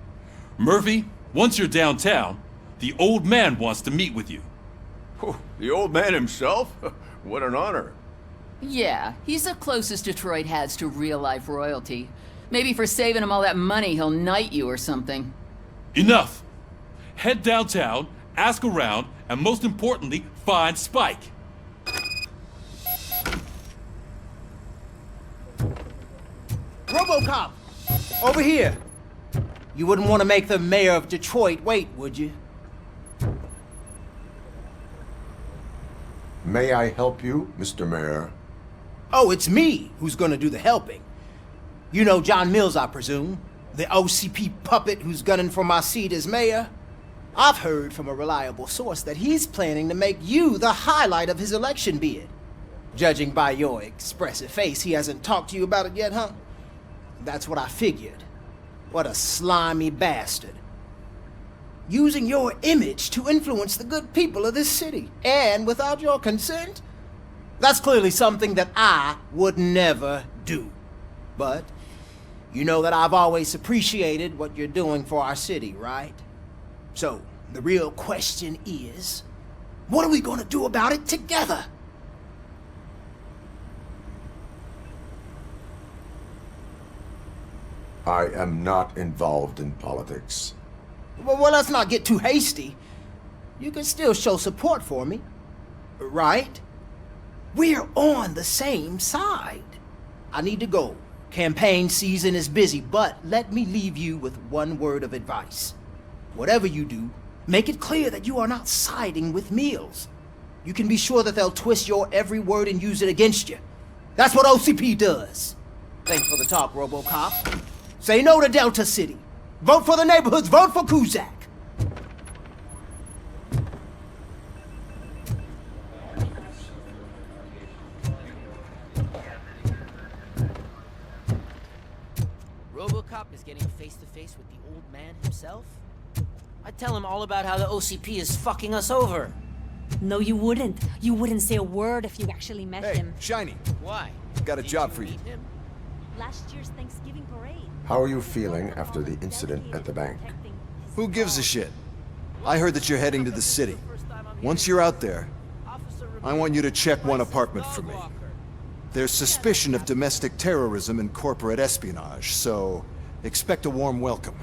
Murphy, once you're downtown, the old man wants to meet with you.
Oh, the old man himself? What an honor.
Yeah, he's the closest Detroit has to real-life royalty. Maybe for saving him all that money, he'll knight you or something.
Enough! Head downtown, ask around, and most importantly, find Spike.
Robocop! Over here! You wouldn't want to make the mayor of Detroit wait, would you?
May I help you, Mr. Mayor?
Oh, it's me who's gonna do the helping. You know John Mills, I presume? The OCP puppet who's gunning for my seat as mayor? I've heard from a reliable source that he's planning to make you the highlight of his election bid. Judging by your expressive face, he hasn't talked to you about it yet, huh? That's what I figured. What a slimy bastard. Using your image to influence the good people of this city, and without your consent? That's clearly something that I would never do. But you know that I've always appreciated what you're doing for our city, right? So, the real question is, what are we gonna do about it together?
I am not involved in politics.
Well, let's not get too hasty. You can still show support for me, right? We're on the same side. I need to go. Campaign season is busy, but let me leave you with one word of advice. Whatever you do, make it clear that you are not siding with Mills. You can be sure that they'll twist your every word and use it against you. That's what OCP does. Thanks for the talk, Robocop. Say no to Delta City. Vote for the neighborhoods. Vote for Kuzak.
Robocop is getting face-to-face with the old man himself? I'd tell him all about how the OCP is fucking us over.
No, you wouldn't. You wouldn't say a word if you actually met him.
Shiny.
Why?
Got a job for you.
Last year's Thanksgiving parade.
How are you feeling after the incident at the bank?
Who gives a shit? I heard that you're heading to the city. Once you're out there, I want you to check one apartment for me. There's suspicion of domestic terrorism and corporate espionage, so expect a warm welcome.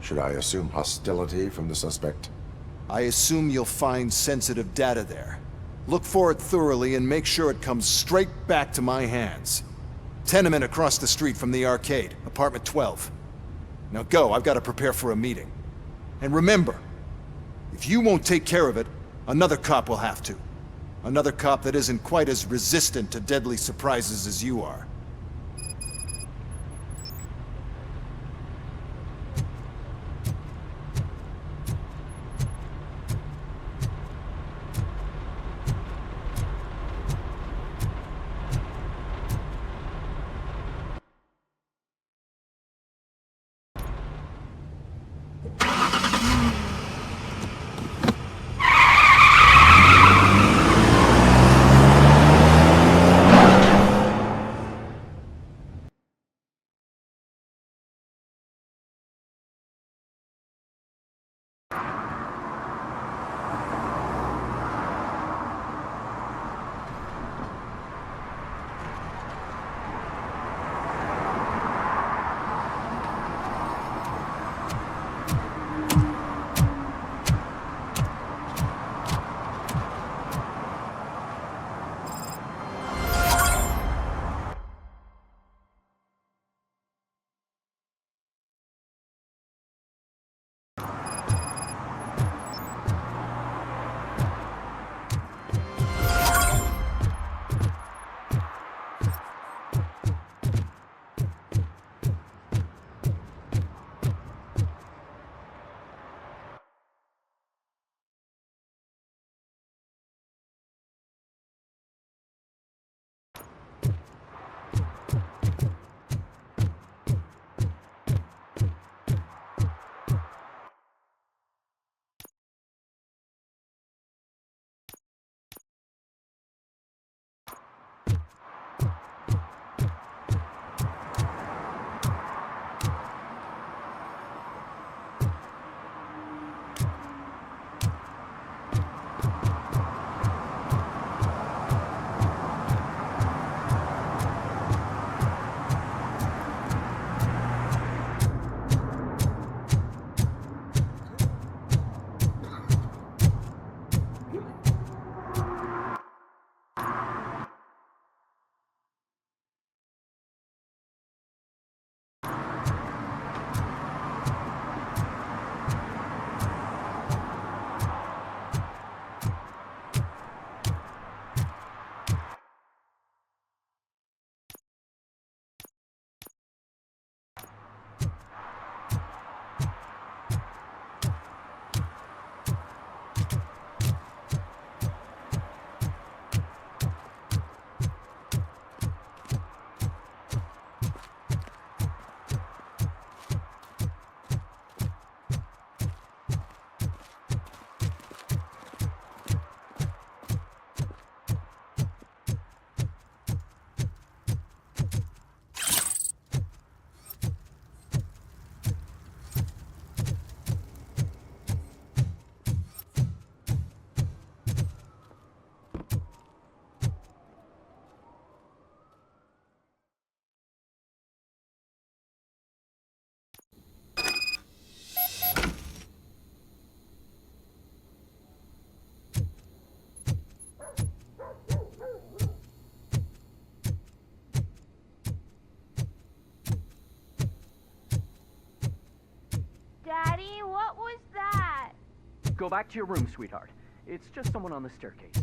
Should I assume hostility from the suspect?
I assume you'll find sensitive data there. Look for it thoroughly and make sure it comes straight back to my hands. Tenement across the street from the arcade, apartment 12. Now go, I've got to prepare for a meeting. And remember, if you won't take care of it, another cop will have to. Another cop that isn't quite as resistant to deadly surprises as you are.
Daddy, what was that?
Go back to your room, sweetheart. It's just someone on the staircase.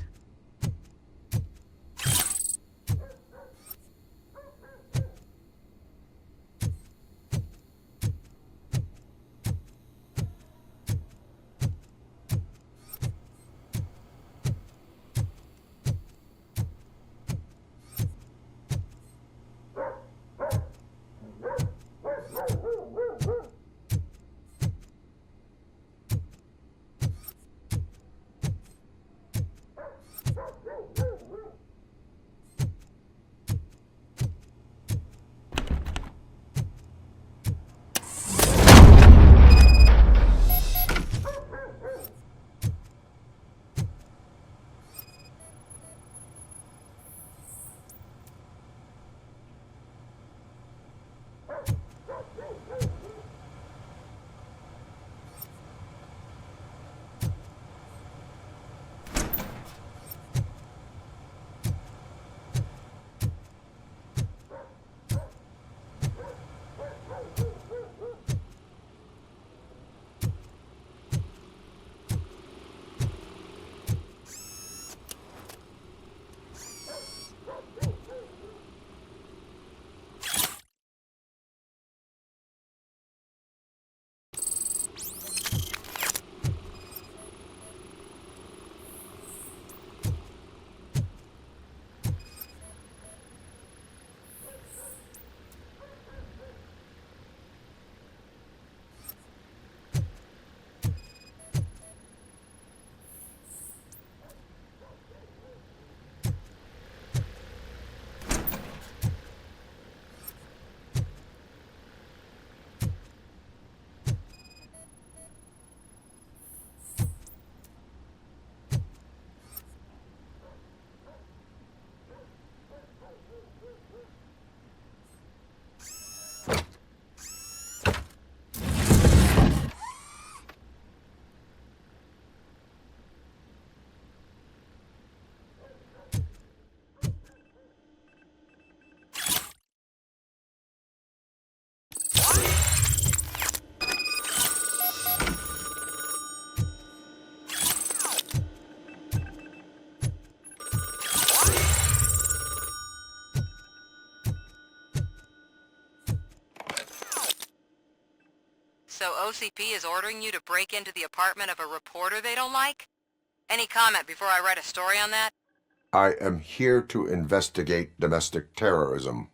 OCP is ordering you to break into the apartment of a reporter they don't like? Any comment before I write a story on that?
I am here to investigate domestic terrorism.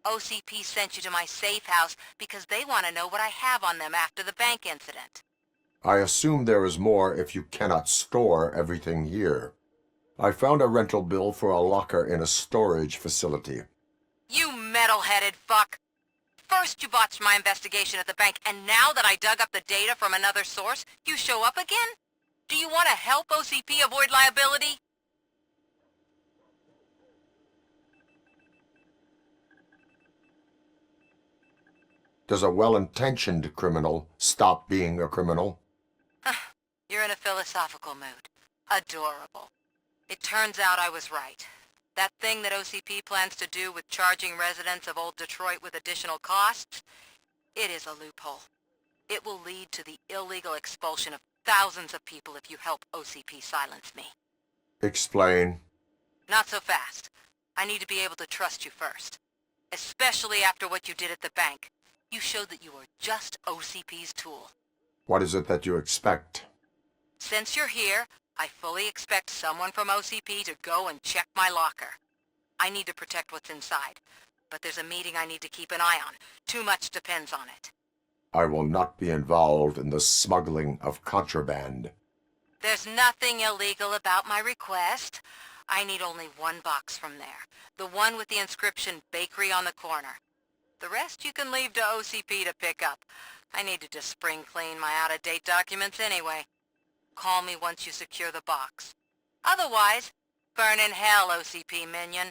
OCP sent you to my safe house because they want to know what I have on them after the bank incident.
I assume there is more if you cannot store everything here. I found a rental bill for a locker in a storage facility.
You metal-headed fuck! First you botched my investigation at the bank, and now that I dug up the data from another source, you show up again? Do you want to help OCP avoid liability?
Does a well-intentioned criminal stop being a criminal?
You're in a philosophical mood. Adorable. It turns out I was right. That thing that OCP plans to do with charging residents of Old Detroit with additional costs, it is a loophole. It will lead to the illegal expulsion of thousands of people if you help OCP silence me.
Explain.
Not so fast. I need to be able to trust you first. Especially after what you did at the bank. You showed that you were just OCP's tool.
What is it that you expect?
Since you're here, I fully expect someone from OCP to go and check my locker. I need to protect what's inside, but there's a meeting I need to keep an eye on. Too much depends on it.
I will not be involved in the smuggling of contraband.
There's nothing illegal about my request. I need only one box from there. The one with the inscription Bakery on the corner. The rest you can leave to OCP to pick up. I needed to spring clean my out-of-date documents anyway. Call me once you secure the box. Otherwise, burn in hell, OCP minion.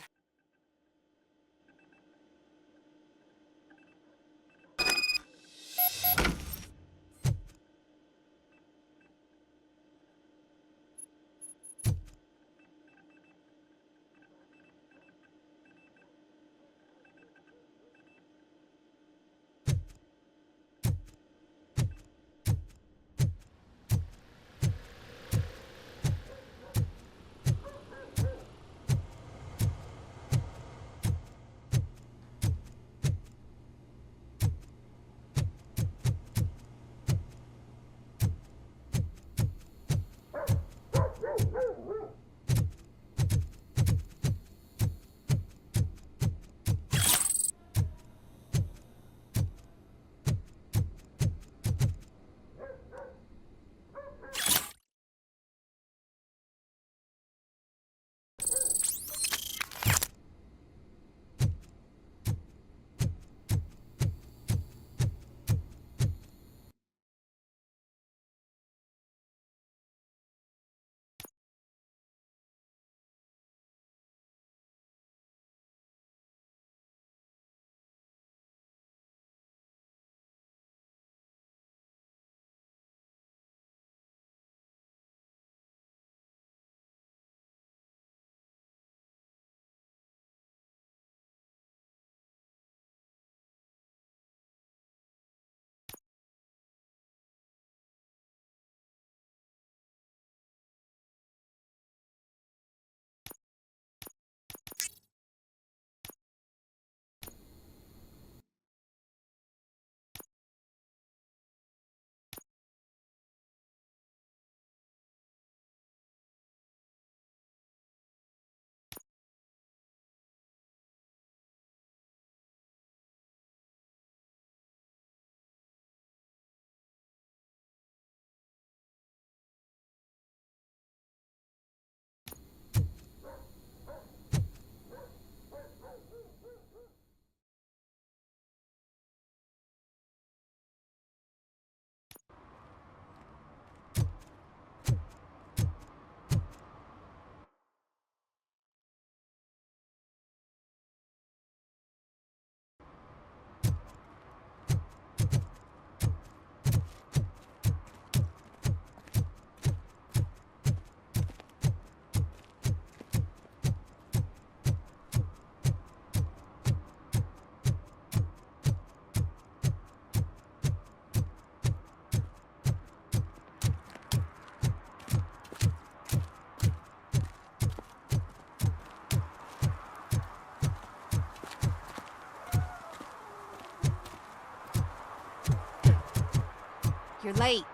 you're late.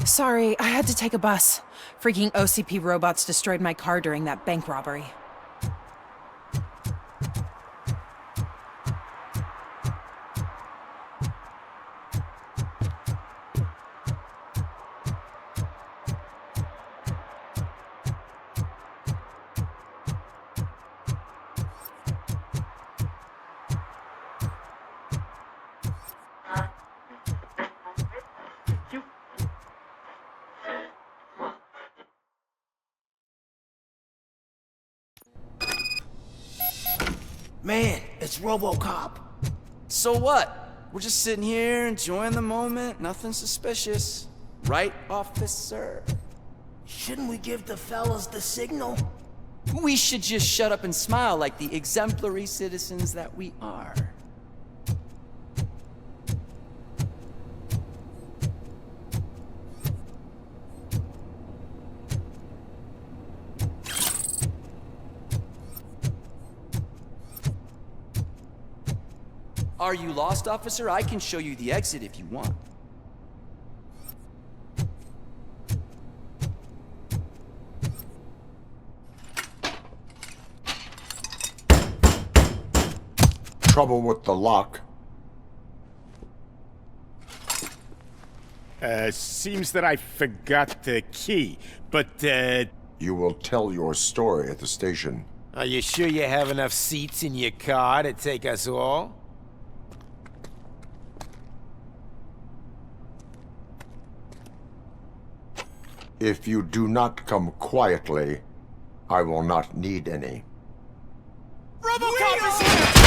Sorry, I had to take a bus. Freaking OCP robots destroyed my car during that bank robbery.
Man, it's Robocop.
So what? We're just sitting here enjoying the moment, nothing suspicious. Right, officer?
Shouldn't we give the fellas the signal?
We should just shut up and smile like the exemplary citizens that we are. Are you lost, officer? I can show you the exit if you want.
Trouble with the lock?
Seems that I forgot the key, but,
You will tell your story at the station.
Are you sure you have enough seats in your car to take us all?
If you do not come quietly, I will not need any.
Robocop is here!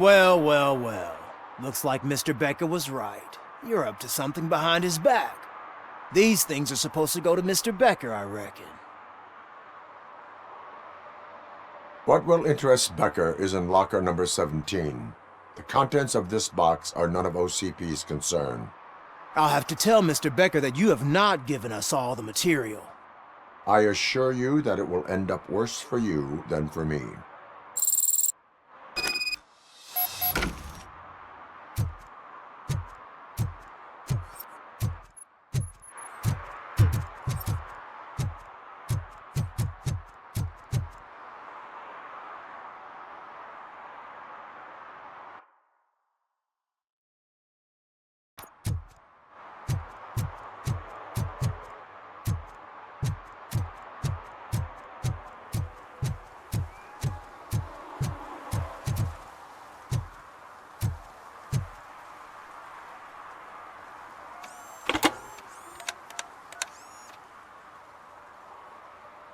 Well, well, well. Looks like Mr. Becker was right. You're up to something behind his back. These things are supposed to go to Mr. Becker, I reckon.
What will interest Becker is in locker number 17. The contents of this box are none of OCP's concern.
I'll have to tell Mr. Becker that you have not given us all the material.
I assure you that it will end up worse for you than for me.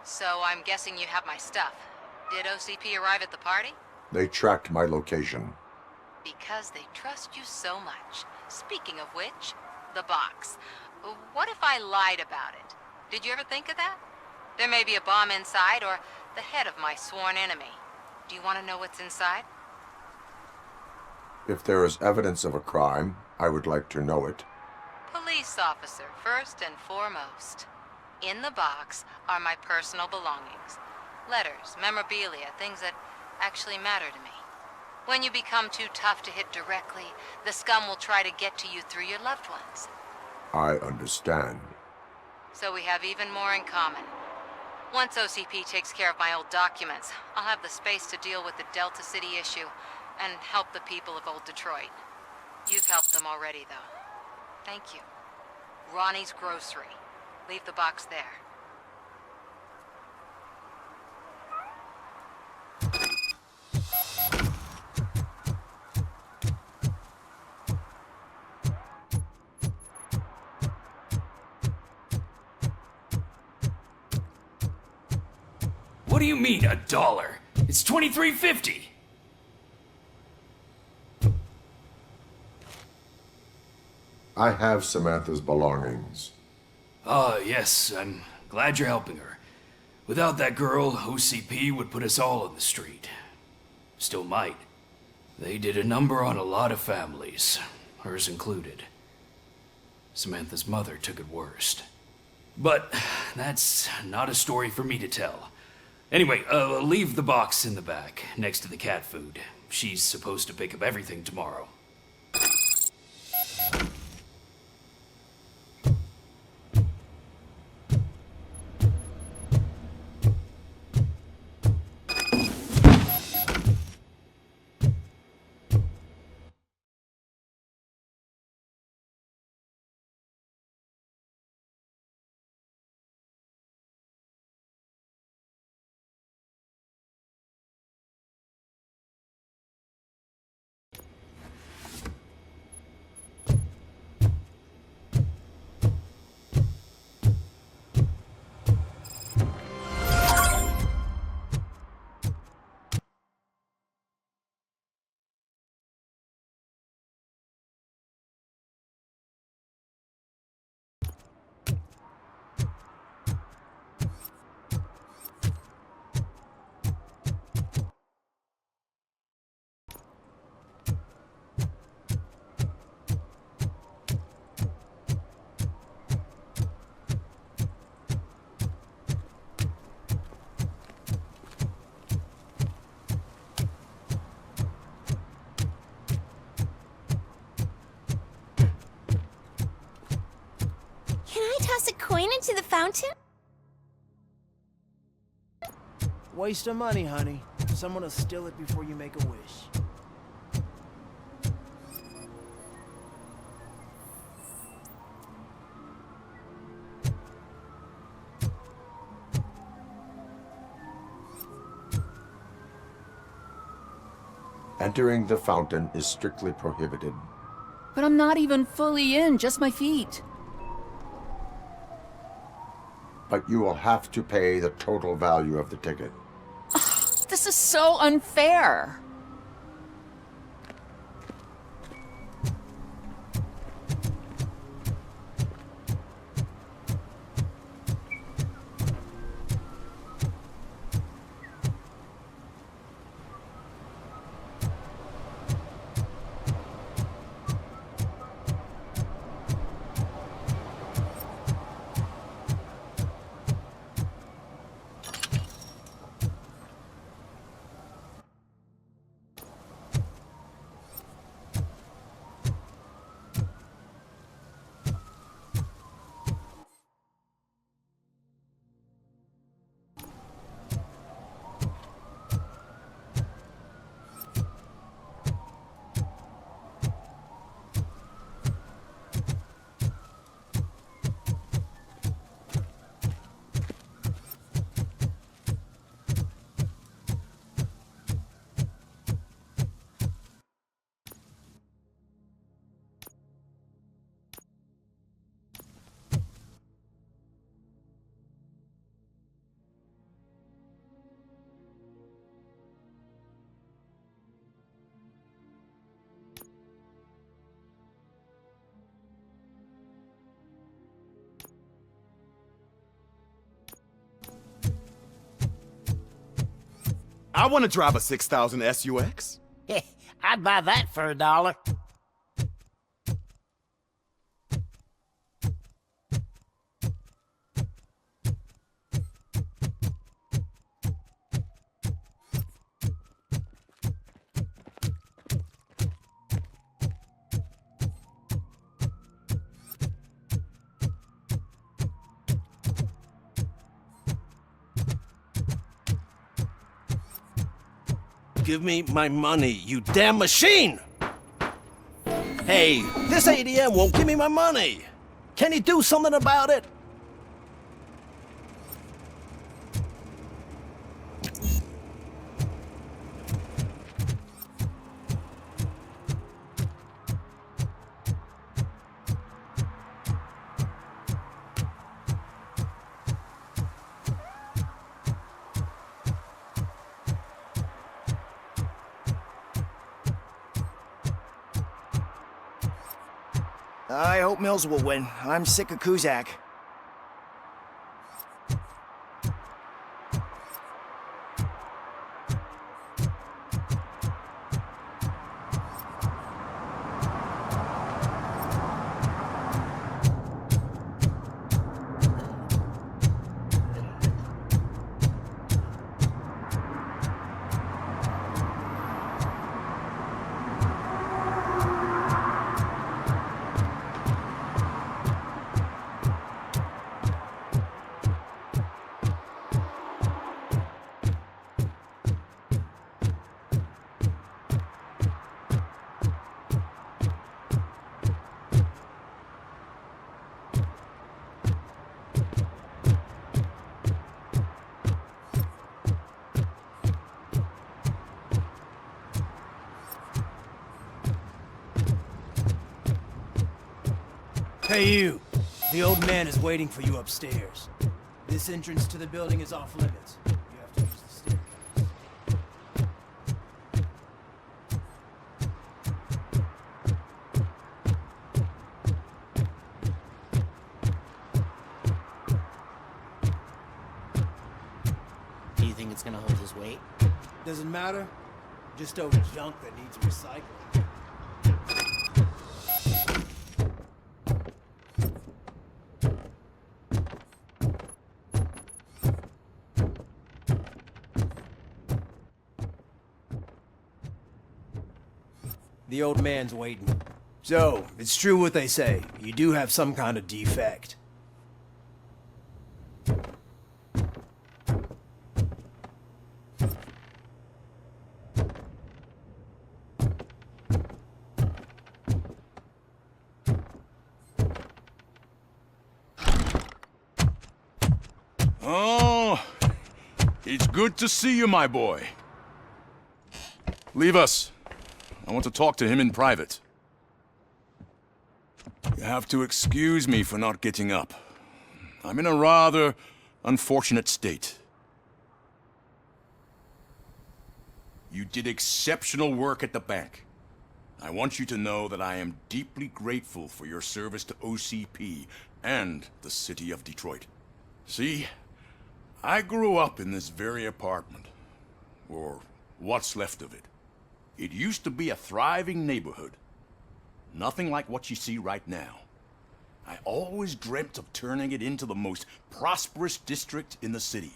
So I'm guessing you have my stuff. Did OCP arrive at the party?
They tracked my location.
Because they trust you so much. Speaking of which, the box. What if I lied about it? Did you ever think of that? There may be a bomb inside or the head of my sworn enemy. Do you want to know what's inside?
If there is evidence of a crime, I would like to know it.
Police officer, first and foremost. In the box are my personal belongings. Letters, memorabilia, things that actually matter to me. When you become too tough to hit directly, the scum will try to get to you through your loved ones.
I understand.
So we have even more in common. Once OCP takes care of my old documents, I'll have the space to deal with the Delta City issue and help the people of old Detroit. You've helped them already, though. Thank you. Ronnie's Grocery. Leave the box there.
What do you mean, $1? It's $23.50.
I have Samantha's belongings.
Yes, I'm glad you're helping her. Without that girl, OCP would put us all on the street. Still might. They did a number on a lot of families, hers included. Samantha's mother took it worst. But that's not a story for me to tell. Anyway, leave the box in the back, next to the cat food. She's supposed to pick up everything tomorrow.
Can I toss a coin into the fountain?
Waste of money, honey. Someone will steal it before you make a wish.
Entering the fountain is strictly prohibited.
But I'm not even fully in, just my feet.
But you will have to pay the total value of the ticket.
This is so unfair.
I want to drive a 6000 SUX.
I'd buy that for $1.
Give me my money, you damn machine! Hey, this ATM won't give me my money! Can you do something about it?
I hope Mills will win. I'm sick of Kuzak.
Hey you! The old man is waiting for you upstairs. This entrance to the building is off limits. You have to use the staircase.
Do you think it's gonna hold his weight?
Doesn't matter. Just old junk that needs recycling. The old man's waiting. So, it's true what they say. You do have some kind of defect.
Oh, it's good to see you, my boy. Leave us. I want to talk to him in private. You have to excuse me for not getting up. I'm in a rather unfortunate state. You did exceptional work at the bank. I want you to know that I am deeply grateful for your service to OCP and the city of Detroit. See, I grew up in this very apartment, or what's left of it. It used to be a thriving neighborhood. Nothing like what you see right now. I always dreamt of turning it into the most prosperous district in the city.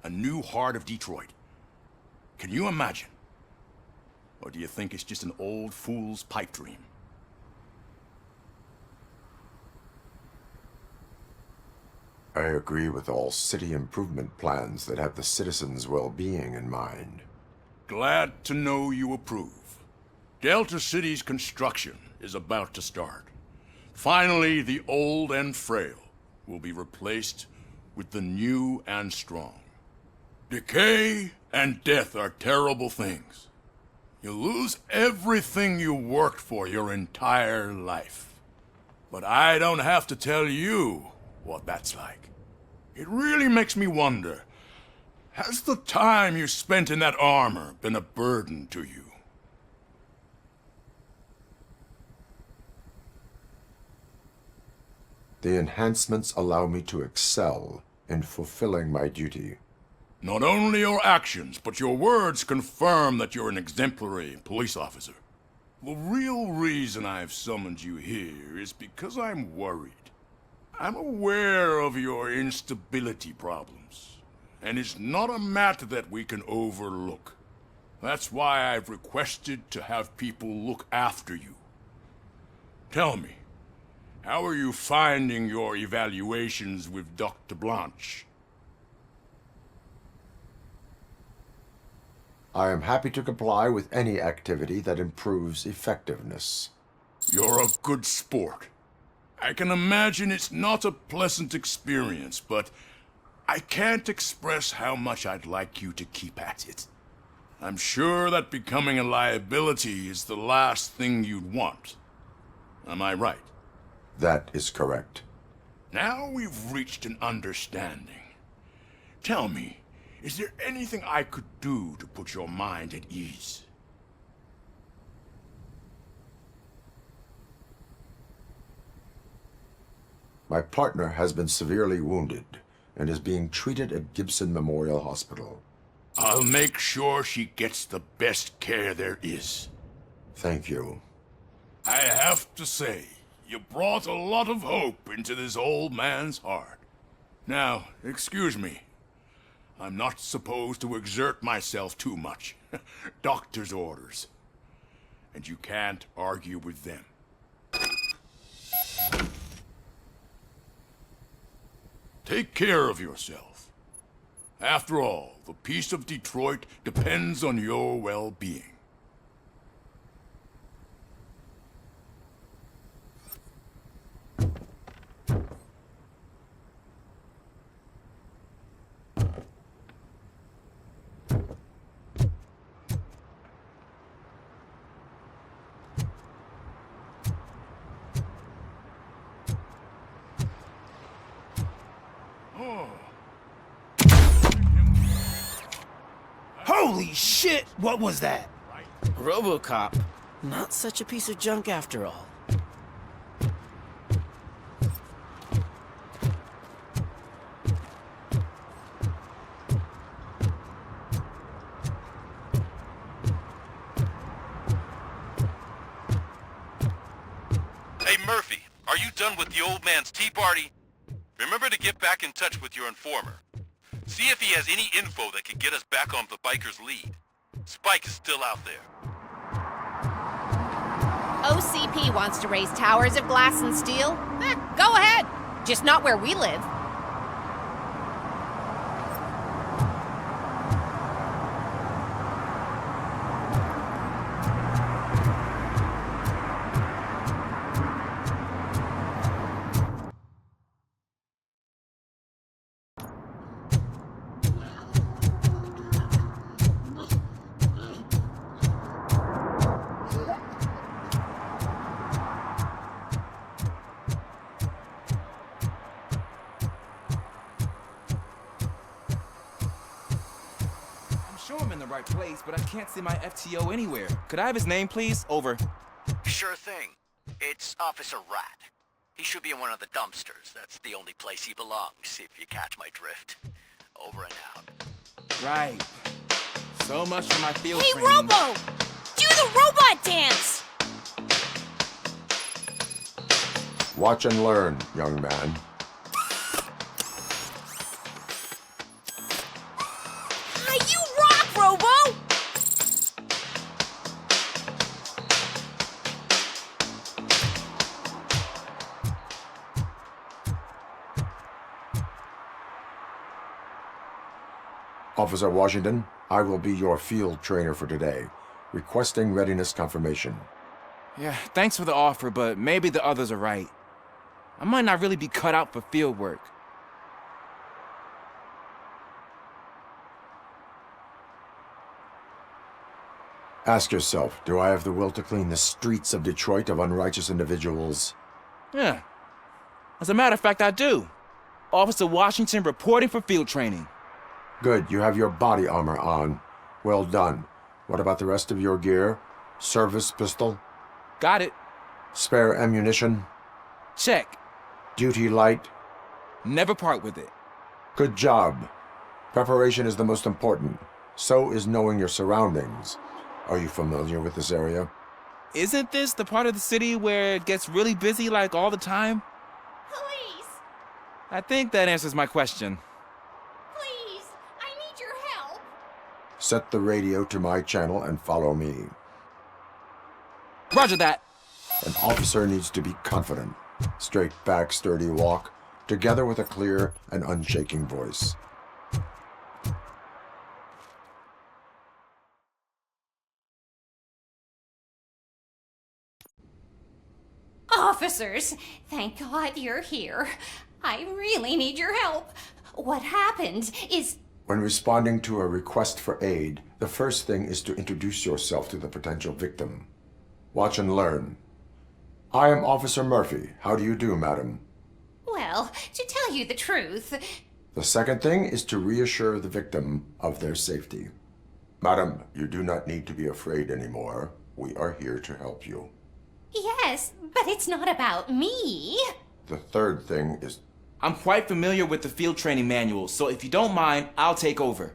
A new heart of Detroit. Can you imagine? Or do you think it's just an old fool's pipe dream?
I agree with all city improvement plans that have the citizens' well-being in mind.
Glad to know you approve. Delta City's construction is about to start. Finally, the old and frail will be replaced with the new and strong. Decay and death are terrible things. You lose everything you worked for your entire life. But I don't have to tell you what that's like. It really makes me wonder, has the time you spent in that armor been a burden to you?
The enhancements allow me to excel in fulfilling my duty.
Not only your actions, but your words confirm that you're an exemplary police officer. The real reason I've summoned you here is because I'm worried. I'm aware of your instability problems, and it's not a matter that we can overlook. That's why I've requested to have people look after you. Tell me, how are you finding your evaluations with Dr. Blanche?
I am happy to comply with any activity that improves effectiveness.
You're a good sport. I can imagine it's not a pleasant experience, but I can't express how much I'd like you to keep at it. I'm sure that becoming a liability is the last thing you'd want. Am I right?
That is correct.
Now we've reached an understanding. Tell me, is there anything I could do to put your mind at ease?
My partner has been severely wounded and is being treated at Gibson Memorial Hospital.
I'll make sure she gets the best care there is.
Thank you.
I have to say, you brought a lot of hope into this old man's heart. Now, excuse me. I'm not supposed to exert myself too much. Doctor's orders. And you can't argue with them. Take care of yourself. After all, the peace of Detroit depends on your well-being.
Holy shit! What was that?
Robocop. Not such a piece of junk after all.
Hey Murphy, are you done with the old man's tea party? Remember to get back in touch with your informer. See if he has any info that can get us back on the biker's lead. Spike is still out there.
OCP wants to raise towers of glass and steel? Go ahead. Just not where we live.
Right place, but I can't see my FTO anywhere. Could I have his name, please? Over.
Sure thing. It's Officer Rat. He should be in one of the dumpsters. That's the only place he belongs, if you catch my drift. Over and out.
Right. So much for my field
Hey,
training.
Robo! Do the robot dance!
Watch and learn, young man.
Robo!
Officer Washington, I will be your field trainer for today. Requesting readiness confirmation.
Yeah, thanks for the offer, but maybe the others are right. I might not really be cut out for field work.
Ask yourself, do I have the will to clean the streets of Detroit of unrighteous individuals?
Yeah. As a matter of fact, I do. Officer Washington reporting for field training.
Good, you have your body armor on. Well done. What about the rest of your gear? Service pistol?
Got it.
Spare ammunition?
Check.
Duty light?
Never part with it.
Good job. Preparation is the most important. So is knowing your surroundings. Are you familiar with this area?
Isn't this the part of the city where it gets really busy like all the time?
Police!
I think that answers my question.
Please! I need your help!
Set the radio to my channel and follow me.
Roger that.
An officer needs to be confident. Straight back, sturdy walk, together with a clear and unshaking voice.
Officers, thank God you're here. I really need your help. What happened is...
When responding to a request for aid, the first thing is to introduce yourself to the potential victim. Watch and learn. I am Officer Murphy. How do you do, madam?
Well, to tell you the truth...
The second thing is to reassure the victim of their safety. Madam, you do not need to be afraid anymore. We are here to help you.
Yes, but it's not about me.
The third thing is...
I'm quite familiar with the field training manual, so if you don't mind, I'll take over.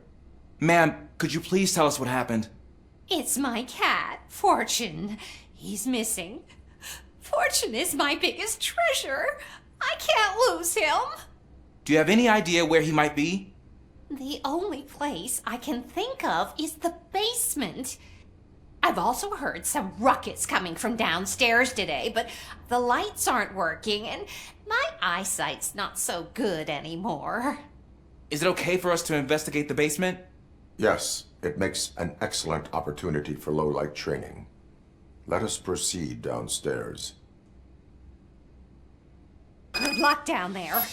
Ma'am, could you please tell us what happened?
It's my cat, Fortune. He's missing. Fortune is my biggest treasure. I can't lose him.
Do you have any idea where he might be?
The only place I can think of is the basement. I've also heard some ruckus coming from downstairs today, but the lights aren't working and my eyesight's not so good anymore.
Is it okay for us to investigate the basement?
Yes, it makes an excellent opportunity for low-light training. Let us proceed downstairs.
Good luck down there.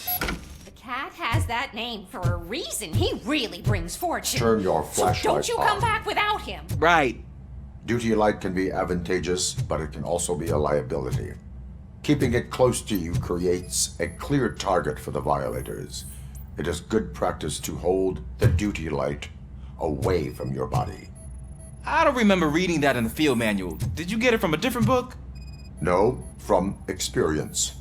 The cat has that name for a reason. He really brings fortune.
Turn your flashlight
so don't you come
on.
back without him.
Right.
Duty light can be advantageous, but it can also be a liability. Keeping it close to you creates a clear target for the violators. It is good practice to hold the duty light away from your body.
I don't remember reading that in the field manual. Did you get it from a different book?
No, from experience.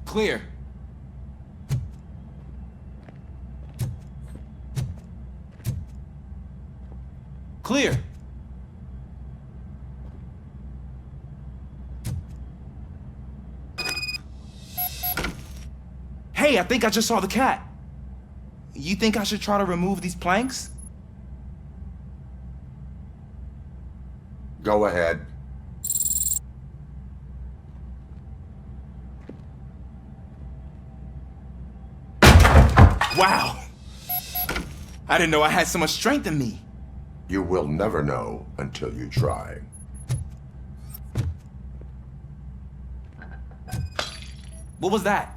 Clear. Clear. Hey, I think I just saw the cat. You think I should try to remove these planks?
Go ahead.
Wow! I didn't know I had so much strength in me.
You will never know until you try.
What was that?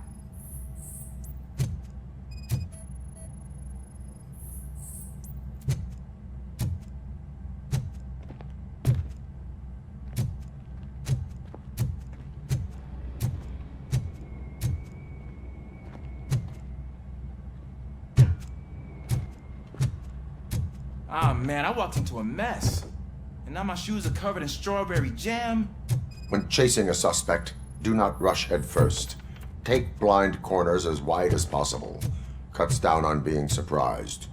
Ah, man, I walked into a mess. And now my shoes are covered in strawberry jam.
When chasing a suspect, do not rush head first. Take blind corners as wide as possible. Cuts down on being surprised.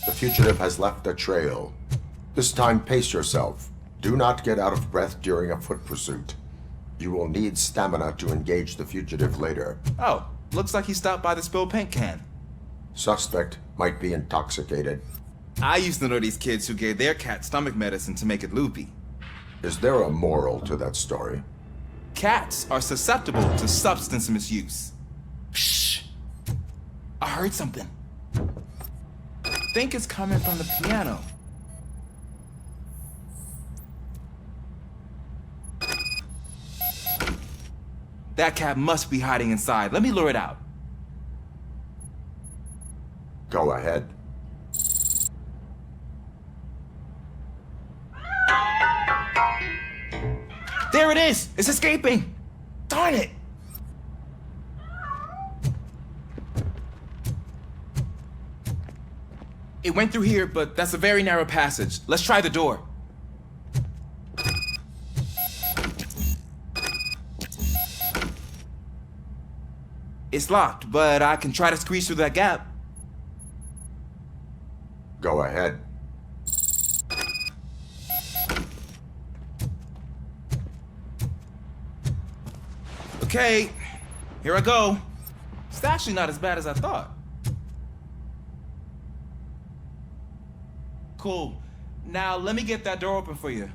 The fugitive has left a trail. This time, pace yourself. Do not get out of breath during a foot pursuit. You will need stamina to engage the fugitive later.
Oh, looks like he stopped by the spilled paint can.
Suspect might be intoxicated.
I used to know these kids who gave their cat stomach medicine to make it loopy.
Is there a moral to that story?
Cats are susceptible to substance misuse. Shh! I heard something. I think it's coming from the piano. That cat must be hiding inside. Let me lure it out.
Go ahead.
There it is! It's escaping! Darn it! It went through here, but that's a very narrow passage. Let's try the door. It's locked, but I can try to squeeze through that gap.
Go ahead.
Okay, here I go. It's actually not as bad as I thought. Cool. Now let me get that door open for you.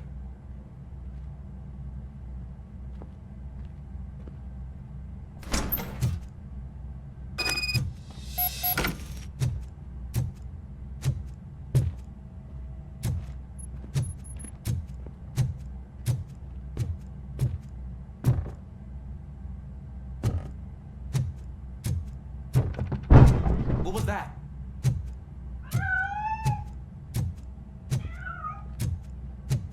What was that?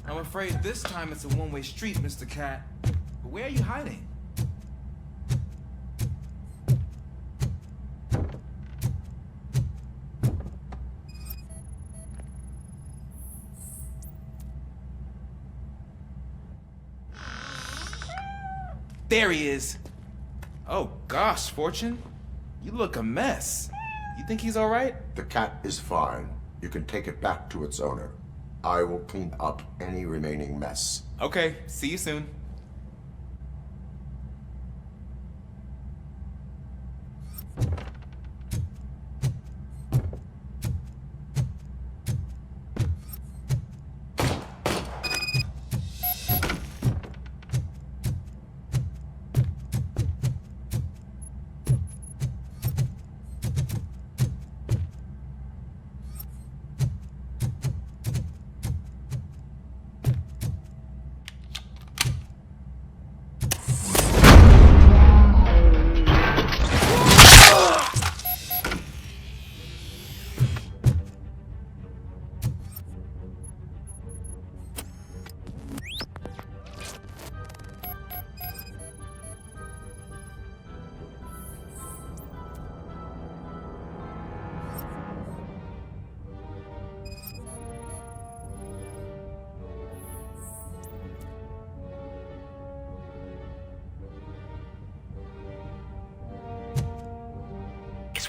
I'm afraid this time it's a one-way street, Mr. Cat. But where are you hiding? There he is. Oh gosh, Fortune. You look a mess. You think he's all right?
The cat is fine. You can take it back to its owner. I will clean up any remaining mess.
Okay, see you soon.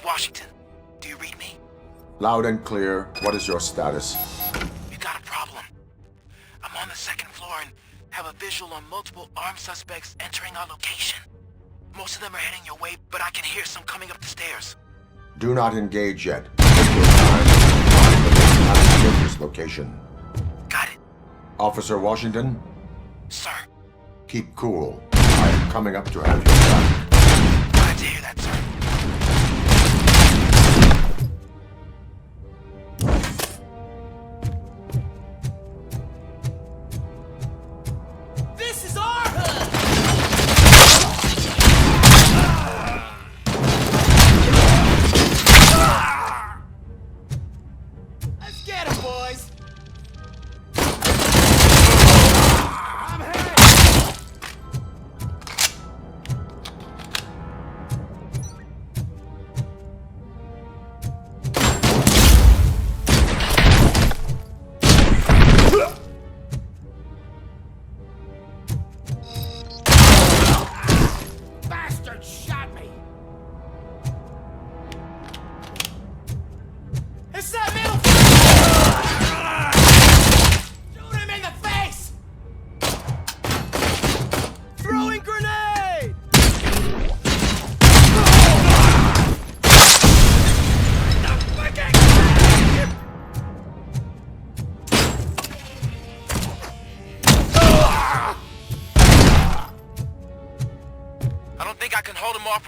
Washington, do you read me?
Loud and clear. What is your status?
We got a problem. I'm on the second floor and have a visual on multiple armed suspects entering our location. Most of them are heading your way, but I can hear some coming up the stairs.
Do not engage yet. Take your time to find this location.
Got it.
Officer Washington?
Sir.
Keep cool. I am coming up to have you back.
Glad to hear that, sir.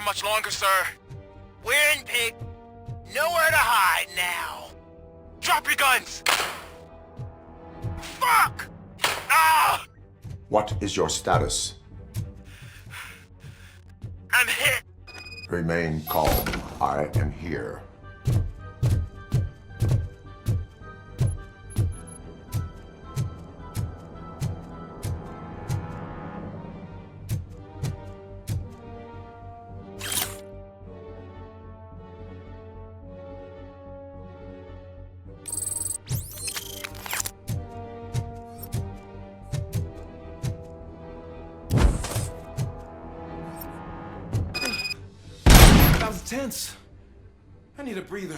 Much longer, sir. We're in Pig. Nowhere to hide now. Drop your guns! Fuck! Ah!
What is your status?
I'm hit!
Remain calm. I am here.
That was tense. I need a breather.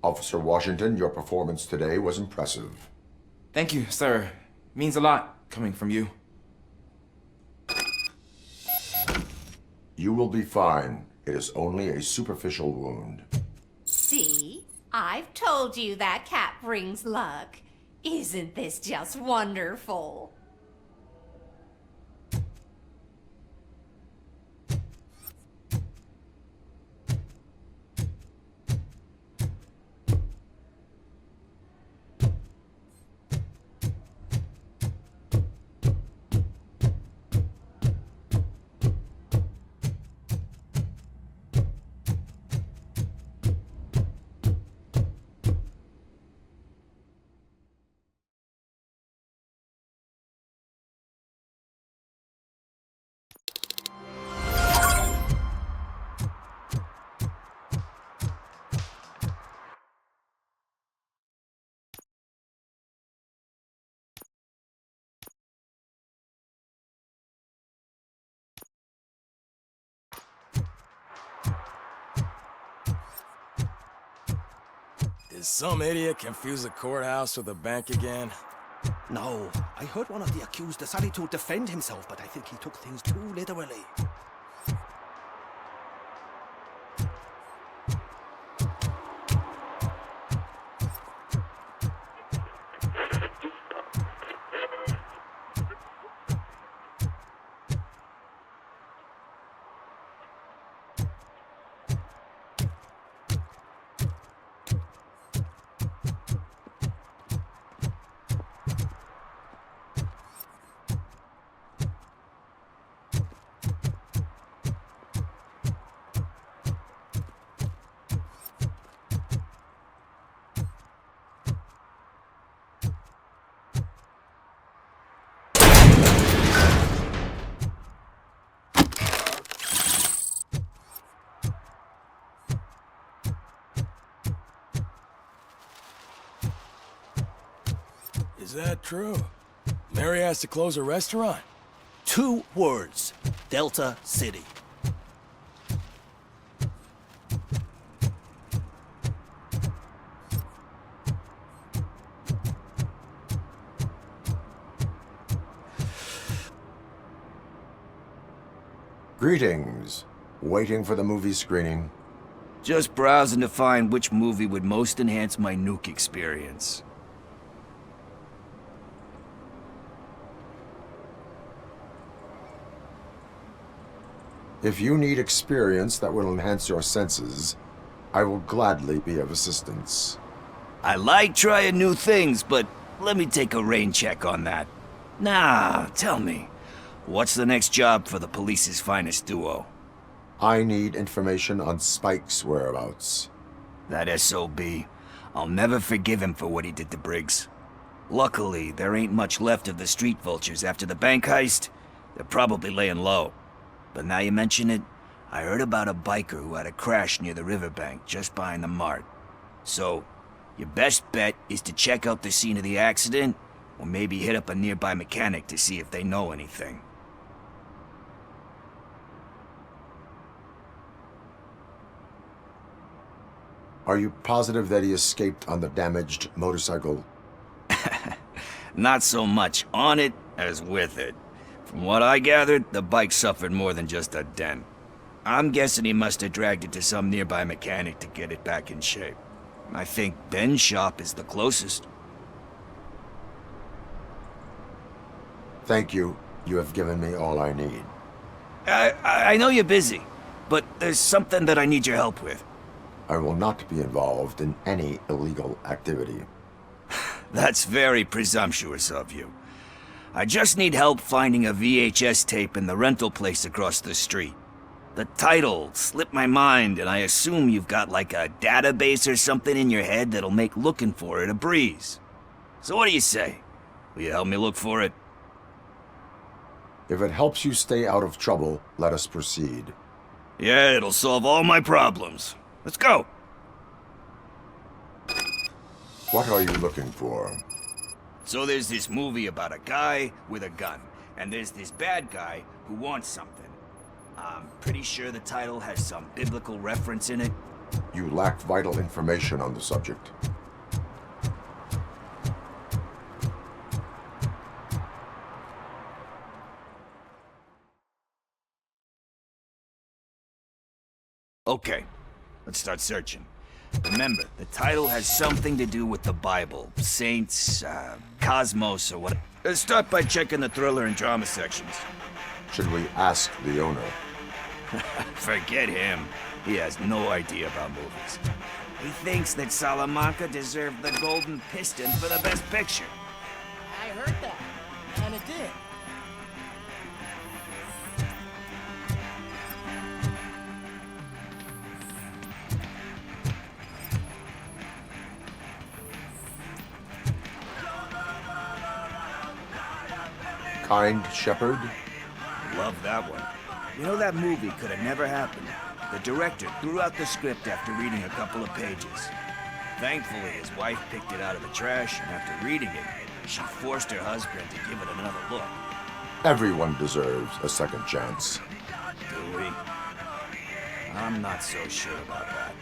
Officer Washington, your performance today was impressive.
Thank you, sir. Means a lot coming from you.
You will be fine. It is only a superficial wound.
See? I've told you that cat brings luck. Isn't this just wonderful?
Did some idiot confuse the courthouse with a bank again?
No, I heard one of the accused decided to defend himself, but I think he took things too literally.
Is that true? Mary has to close a restaurant?
2 words. Delta City.
Greetings. Waiting for the movie screening?
Just browsing to find which movie would most enhance my nuke experience.
If you need experience that will enhance your senses, I will gladly be of assistance.
I like trying new things, but let me take a rain check on that. Nah, tell me, what's the next job for the police's finest duo?
I need information on Spike's whereabouts.
That SOB. I'll never forgive him for what he did to Briggs. Luckily, there ain't much left of the street vultures after the bank heist. They're probably laying low. But now you mention it, I heard about a biker who had a crash near the riverbank just behind the mart. So, your best bet is to check out the scene of the accident, or maybe hit up a nearby mechanic to see if they know anything.
Are you positive that he escaped on the damaged motorcycle?
Not so much on it as with it. From what I gathered, the bike suffered more than just a dent. I'm guessing he must have dragged it to some nearby mechanic to get it back in shape. I think Ben's shop is the closest.
Thank you. You have given me all I need.
I know you're busy, but there's something that I need your help with.
I will not be involved in any illegal activity.
That's very presumptuous of you. I just need help finding a VHS tape in the rental place across the street. The title slipped my mind, and I assume you've got like a database or something in your head that'll make looking for it a breeze. So what do you say? Will you help me look for it?
If it helps you stay out of trouble, let us proceed.
Yeah, it'll solve all my problems. Let's go!
What are you looking for?
So there's this movie about a guy with a gun, and there's this bad guy who wants something. I'm pretty sure the title has some biblical reference in it.
You lack vital information on the subject.
Okay, let's start searching. Remember, the title has something to do with the Bible, saints, cosmos, or what. Let's start by checking the thriller and drama sections.
Should we ask the owner?
Forget him. He has no idea about movies. He thinks that Salamanca deserved the Golden Piston for the Best Picture.
I heard that, and it did.
Kind Shepherd?
Love that one. You know, that movie could have never happened. The director threw out the script after reading a couple of pages. Thankfully, his wife picked it out of the trash, and after reading it, she forced her husband to give it another look.
Everyone deserves a second chance.
Do we? I'm not so sure about that.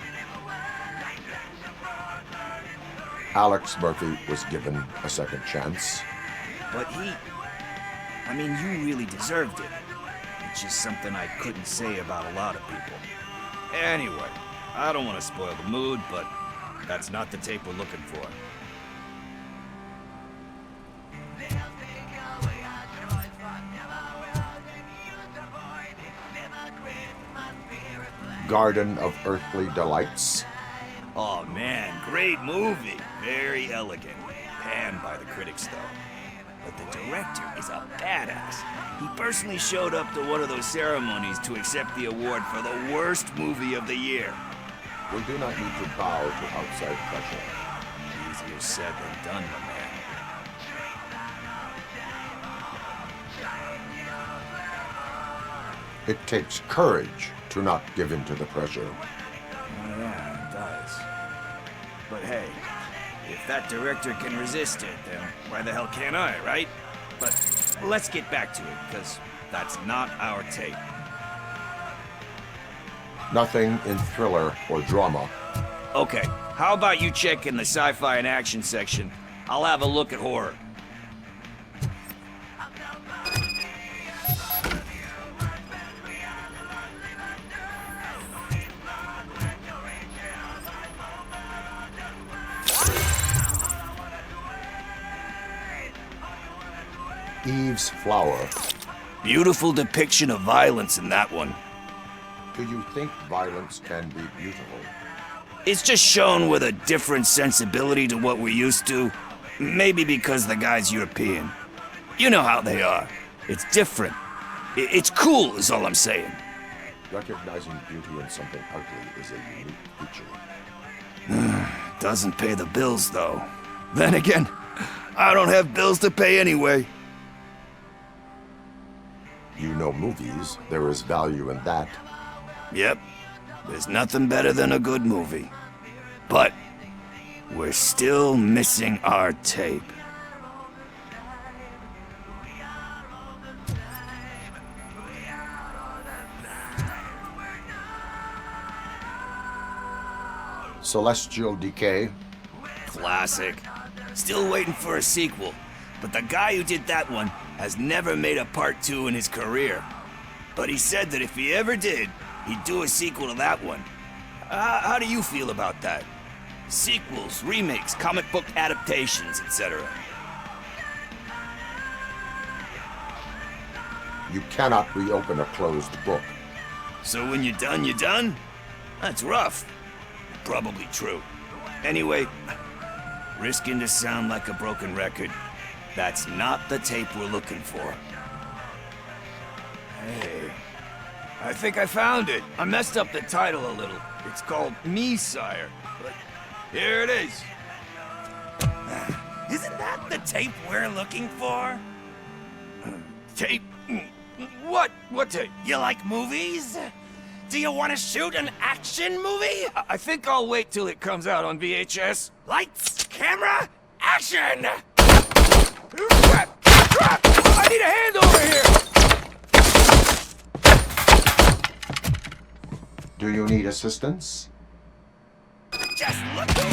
Alex Murphy was given a second chance.
But I mean, you really deserved it. It's just something I couldn't say about a lot of people. Anyway, I don't want to spoil the mood, but that's not the tape we're looking for.
Garden of Earthly Delights?
Oh man, great movie. Very elegant. Panned by the critics, though. But the director is a badass. He personally showed up to one of those ceremonies to accept the award for the worst movie of the year.
We do not need to bow to outside pressure.
Easier said than done, my man.
It takes courage to not give in to the pressure.
Oh, yeah, it does. But hey, if that director can resist it, then why the hell can't I, right? But let's get back to it, because that's not our tape.
Nothing in thriller or drama.
Okay, how about you check in the sci-fi and action section? I'll have a look at horror.
Eve's Flower.
Beautiful depiction of violence in that one.
Do you think violence can be beautiful?
It's just shown with a different sensibility to what we're used to. Maybe because the guy's European. You know how they are. It's different. It's cool is all I'm saying.
Recognizing beauty in something ugly is a unique feature.
Doesn't pay the bills, though. Then again, I don't have bills to pay anyway.
You know movies. There is value in that.
Yep. There's nothing better than a good movie. But we're still missing our tape.
Celestial Decay.
Classic. Still waiting for a sequel. But the guy who did that one has never made a part 2 in his career. But he said that if he ever did, he'd do a sequel to that one. How do you feel about that? Sequels, remakes, comic book adaptations, etc.
You cannot reopen a closed book.
So when you're done, you're done? That's rough. Probably true. Anyway, risking to sound like a broken record, that's not the tape we're looking for.
Hey, I think I found it. I messed up the title a little. It's called Me, Sire. But here it is.
Isn't that the tape we're looking for?
Tape? What? What tape?
You like movies? Do you want to shoot an action movie?
I think I'll wait till it comes out on VHS.
Lights, camera, action!
Crap! Crap! I need a hand over here!
Do you need assistance?
Just look